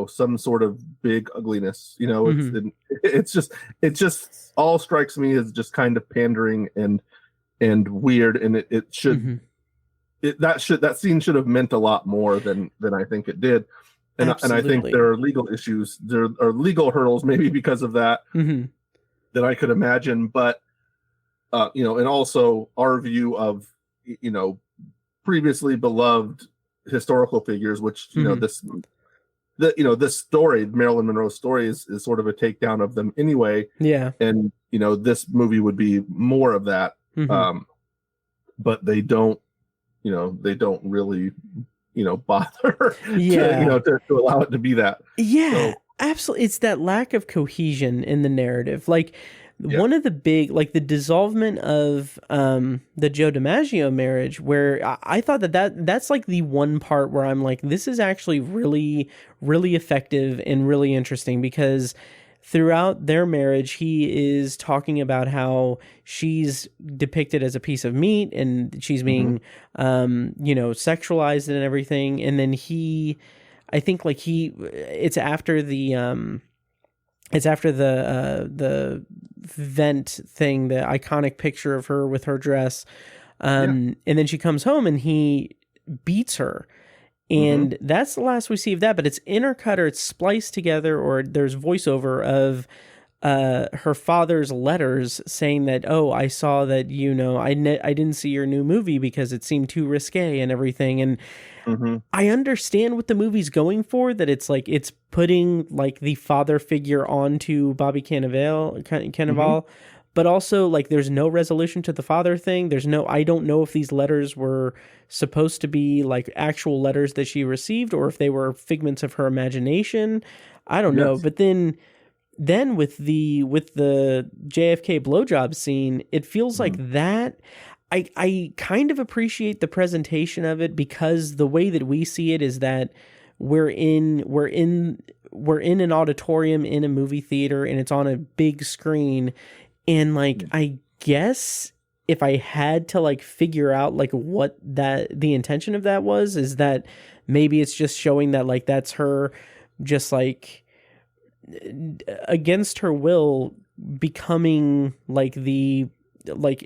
some sort of big ugliness, it just all strikes me as just kind of pandering and weird. And it should, that scene should have meant a lot more than I think it did. And I think there are legal issues, there are legal hurdles, maybe because of that, that I could imagine. But, and also our view of, previously beloved historical figures, which, this story, Marilyn Monroe's story, is sort of a takedown of them anyway. Yeah. And, this movie would be more of that. But they don't really, bother to allow it to be that. Yeah, so. Absolutely. It's that lack of cohesion in the narrative. Like one of the big, like the dissolvement of the Joe DiMaggio marriage, where I thought that's like the one part where I'm like, this is actually really, really effective and really interesting, because throughout their marriage, he is talking about how she's depicted as a piece of meat and she's being, sexualized and everything. And then I think like it's after the vent thing, the iconic picture of her with her dress. And then she comes home and he beats her. And that's the last we see of that, but it's intercut or it's spliced together, or there's voiceover of her father's letters saying that, oh, I saw that, I didn't see your new movie because it seemed too risque and everything. And I understand what the movie's going for, that it's like, it's putting like the father figure onto Bobby Cannavale, but also like there's no resolution to the father thing. I don't know if these letters were supposed to be like actual letters that she received, or if they were figments of her imagination. I don't know. But then with the JFK blowjob scene, it feels like that. I kind of appreciate the presentation of it, because the way that we see it is that we're in an auditorium in a movie theater, and it's on a big screen. And like, I guess if I had to like figure out like what the intention of that was, is that maybe it's just showing that like that's her just like against her will becoming like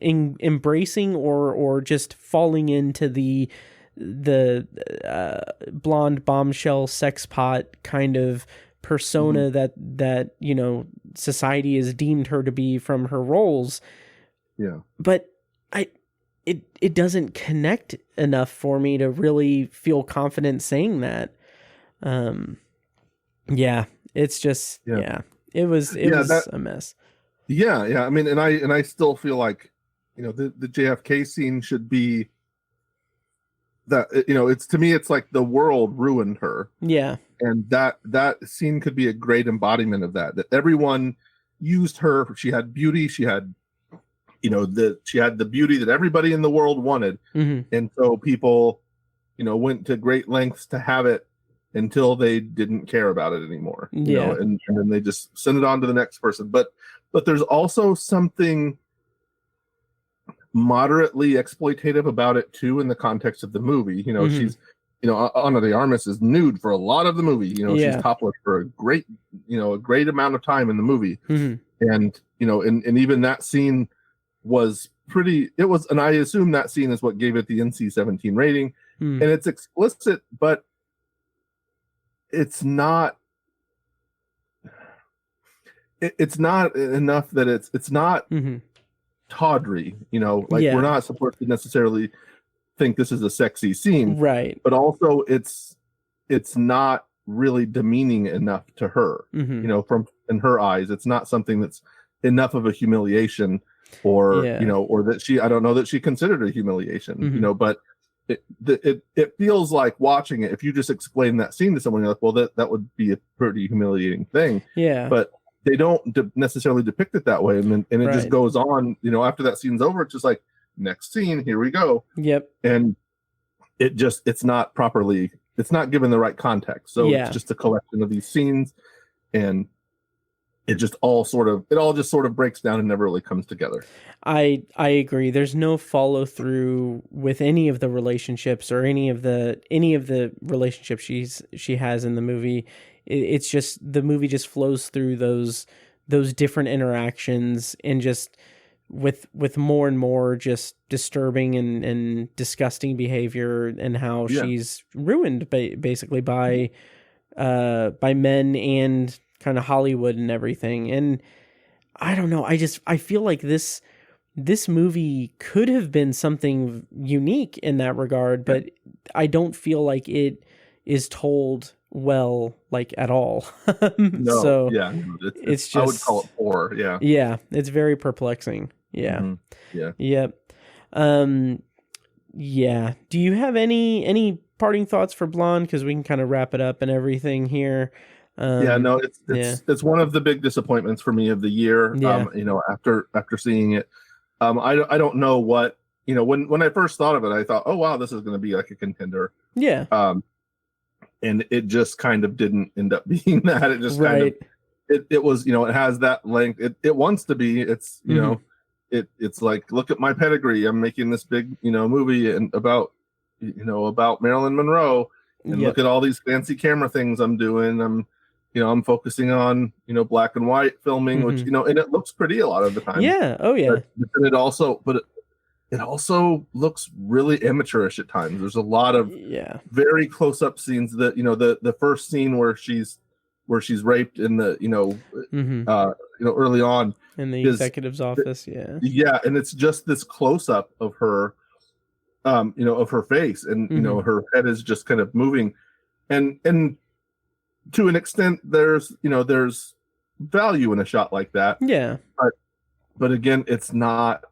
embracing or just falling into the blonde bombshell sex pot kind of persona that society has deemed her to be from her roles. But it doesn't connect enough for me to really feel confident saying that. It's just it was a mess. I mean, and I still feel like the JFK scene should be that, it's, to me, it's like the world ruined her. And that scene could be a great embodiment of that everyone used her. She had beauty, she had she had the beauty that everybody in the world wanted. And so people went to great lengths to have it until they didn't care about it anymore. And then they just send it on to the next person. But there's also something moderately exploitative about it too, in the context of the movie. She's Ana de Armas is nude for a lot of the movie. She's topless for a great amount of time in the movie. And and even that scene was and I assume that scene is what gave it the NC-17 rating. And it's explicit, but it's not enough that it's not tawdry, we're not supposed to necessarily think this is a sexy scene, right? But also it's not really demeaning enough to her. From in her eyes, it's not something that's enough of a humiliation, or or that I don't know that she considered a humiliation. But it feels like watching it, if you just explain that scene to someone, you're like, well, that would be a pretty humiliating thing. But they don't necessarily depict it that way, and it just goes on. After that scene's over, it's just like, next scene, here we go. And it's not given the right context, so it's just a collection of these scenes, and it all just sort of breaks down and never really comes together. I agree. There's no follow through with any of the relationships, or any of the relationships she has in the movie. It's just, the movie just flows through those different interactions, and just with more and more just disturbing and disgusting behavior, and how she's ruined basically by men and kind of Hollywood and everything. And I don't know, I feel like this movie could have been something unique in that regard, but I don't feel like it is told well, like, at all. No, so it's just, I would call it poor. It's very perplexing. Do you have any parting thoughts for Blonde, because we can kind of wrap it up and everything here? Yeah, no, it's yeah. it's one of the big disappointments for me of the year. Yeah. You know, after seeing it, I don't know what, you know, when I first thought of it, I thought, oh wow, this is going to be like a contender. Yeah. And it just kind of didn't end up being that. It just kind of it was, you know, it has that length. It wants to be. It's, you know, it's like, look at my pedigree. I'm making this big, you know, movie and about Marilyn Monroe, and look at all these fancy camera things I'm doing. I'm focusing on, you know, black and white filming, which, you know, and it looks pretty a lot of the time. Yeah. Oh yeah. But then it also looks really amateurish at times. There's a lot of very close up scenes that, you know, the first scene where she's raped in the, early on in the executive's office. Yeah. And it's just this close up of her, of her face, and, you know, her head is just kind of moving, and to an extent there's value in a shot like that. Yeah. But again, it's not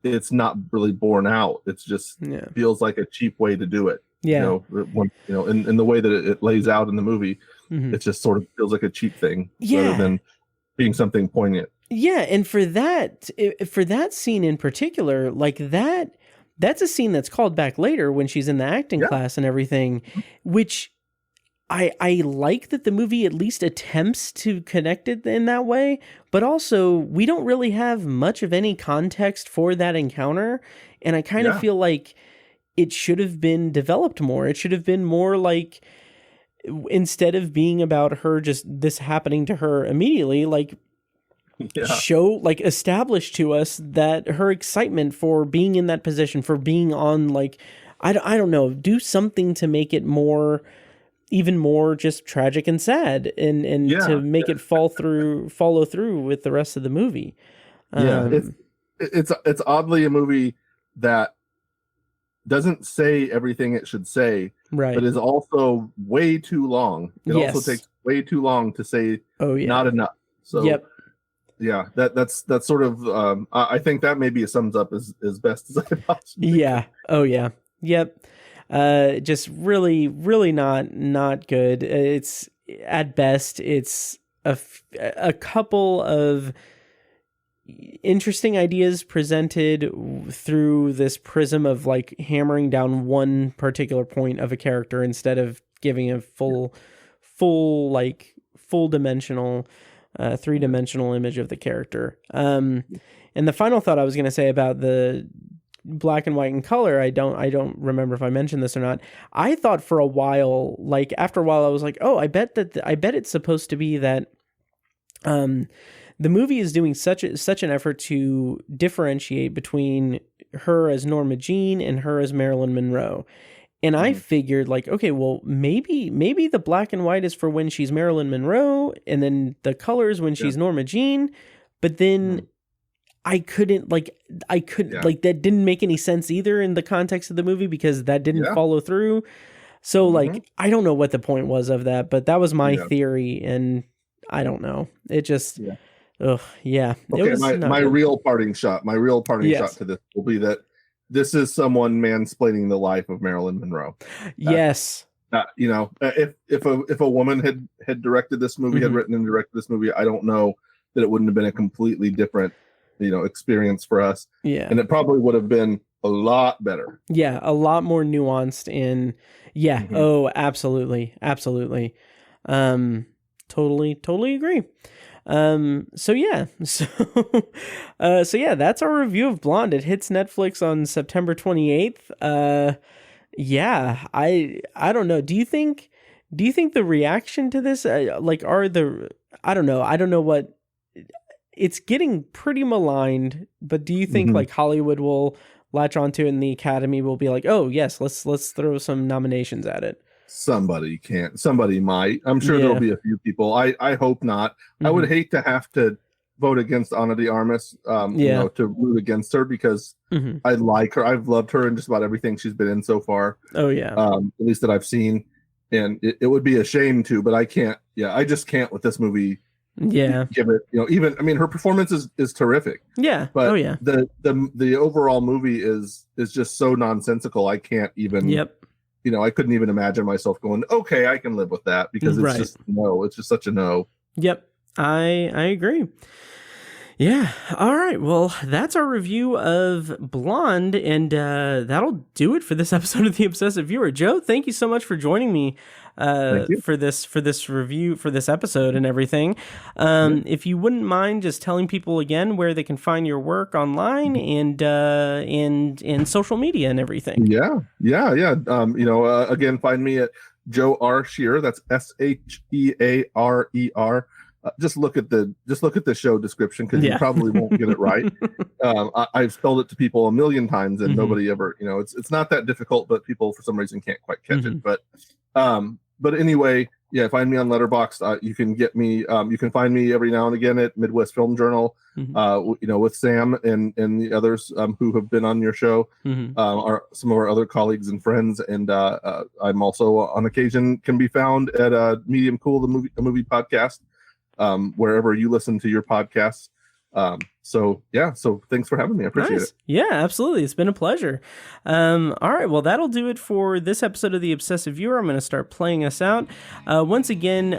really borne out. It's just feels like a cheap way to do it. Yeah. In the way that it lays out in the movie, it just sort of feels like a cheap thing rather than being something poignant. Yeah, and for that scene in particular, like that's a scene that's called back later when she's in the acting class and everything, which I like that the movie at least attempts to connect it in that way, but also we don't really have much of any context for that encounter, and I kind of feel like it should have been developed more. It should have been more like, instead of being about her just this happening to her immediately, like establish to us that her excitement for being in that position, for being on, like, I don't know, do something to make it even more just tragic and sad, and to make it follow through with the rest of the movie. It's oddly a movie that doesn't say everything it should say, right, but is also way too long. It also takes way too long to say not enough. So that's sort of I think that maybe sums up as best as I possibly can. Just really, really not good. It's at best, it's a couple of interesting ideas presented through this prism of like hammering down one particular point of a character instead of giving a full dimensional, 3-dimensional image of the character. And the final thought I was going to say about the black and white and color, I don't remember if I mentioned this or not. I thought for a while, like after a while, I was like, oh, I bet it's supposed to be that the movie is doing such an effort to differentiate between her as Norma Jean and her as Marilyn Monroe. And I figured, like, okay, well, maybe the black and white is for when she's Marilyn Monroe, and then the colors when she's Norma Jean. But then I couldn't that didn't make any sense either in the context of the movie, because that didn't follow through. So like, I don't know what the point was of that, but that was my theory, and I don't know. It just, Okay, my real parting shot to this will be that this is someone mansplaining the life of Marilyn Monroe. Yes. If a woman had directed this movie, had written and directed this movie, I don't know that it wouldn't have been a completely different, experience for us. Yeah. And it probably would have been a lot better. Yeah, a lot more nuanced in oh, absolutely. Absolutely. Totally agree. So that's our review of Blonde. It hits Netflix on September 28th. I don't know. Do you think the reaction to this, I don't know what, it's getting pretty maligned, but do you think like Hollywood will latch onto it and the Academy will be like, oh yes, let's throw some nominations at it? Somebody might. I'm sure there'll be a few people. I hope not. I would hate to have to vote against Ana de Armas, to root against her, because I like her. I've loved her in just about everything she's been in so far. Oh yeah. At least that I've seen. And it would be a shame to, but I can't. Yeah, I just can't with this movie. Yeah. Give it, even, I mean, her performance is terrific. Yeah. But the overall movie is just so nonsensical. I can't even I couldn't even imagine myself going, okay, I can live with that, because it's just no, it's just such a no. Yep, I agree. Yeah. All right. Well, that's our review of Blonde, and that'll do it for this episode of The Obsessive Viewer. Joe, thank you so much for joining me for this review, for this episode and everything. If you wouldn't mind just telling people again where they can find your work online and social media and everything. Yeah. Again, find me at Joe R. Shearer. That's SHEARER. Just look at the show description, because you probably won't get it right. I've spelled it to people a million times, and nobody ever, it's not that difficult, but people for some reason can't quite catch it. But anyway, yeah, find me on Letterboxd. You can get me. You can find me every now and again at Midwest Film Journal. With Sam and the others who have been on your show, are some of our other colleagues and friends. And I'm also on occasion can be found at Medium Cool, the movie podcast. Wherever you listen to your podcasts. So thanks for having me. I appreciate it. Yeah, absolutely. It's been a pleasure. All right. Well, that'll do it for this episode of The Obsessive Viewer. I'm going to start playing us out. Once again,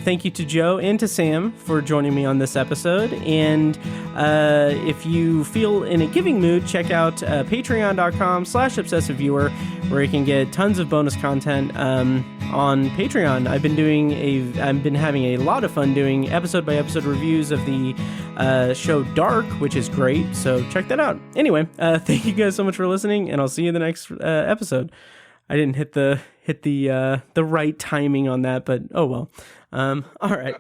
thank you to Joe and to Sam for joining me on this episode. And if you feel in a giving mood, check out patreon.com/obsessiveviewer, where you can get tons of bonus content on Patreon. I've been having a lot of fun doing episode by episode reviews of the show Dark, which is great, so check that out. Anyway, thank you guys so much for listening, and I'll see you in the next episode. I didn't hit the right timing on that, but oh well. All right.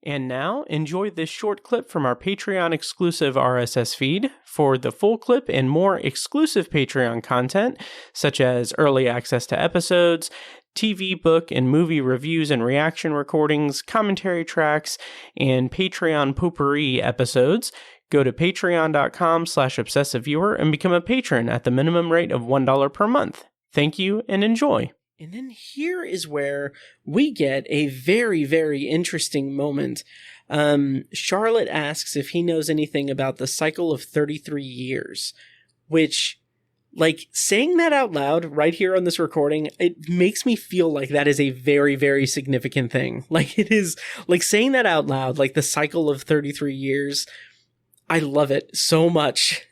And now, enjoy this short clip from our Patreon exclusive RSS feed. For the full clip and more exclusive Patreon content, such as early access to episodes, TV, book, and movie reviews and reaction recordings, commentary tracks, and Patreon potpourri episodes, go to patreon.com/obsessiveviewer and become a patron at the minimum rate of $1 per month. Thank you and enjoy. And then here is where we get a very, very interesting moment. Charlotte asks if he knows anything about the cycle of 33 years, which, like, saying that out loud right here on this recording, it makes me feel like that is a very, very significant thing. Like, it is, like, saying that out loud, like the cycle of 33 years, I love it so much.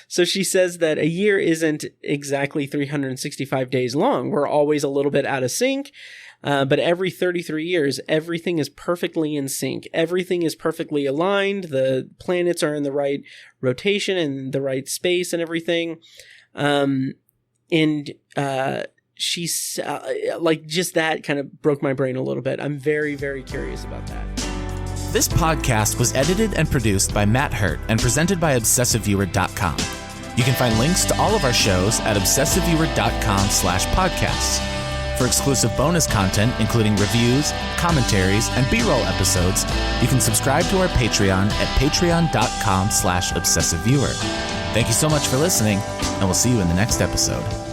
So she says that a year isn't exactly 365 days long. We're always a little bit out of sync. But every 33 years, everything is perfectly in sync. Everything is perfectly aligned. The planets are in the right rotation and the right space and everything. She's like, just that kind of broke my brain a little bit. I'm very, very curious about that. This podcast was edited and produced by Matt Hurt and presented by ObsessiveViewer.com. You can find links to all of our shows at ObsessiveViewer.com/podcasts. For exclusive bonus content, including reviews, commentaries, and B-roll episodes, you can subscribe to our Patreon at patreon.com/ObsessiveViewer. Thank you so much for listening, and we'll see you in the next episode.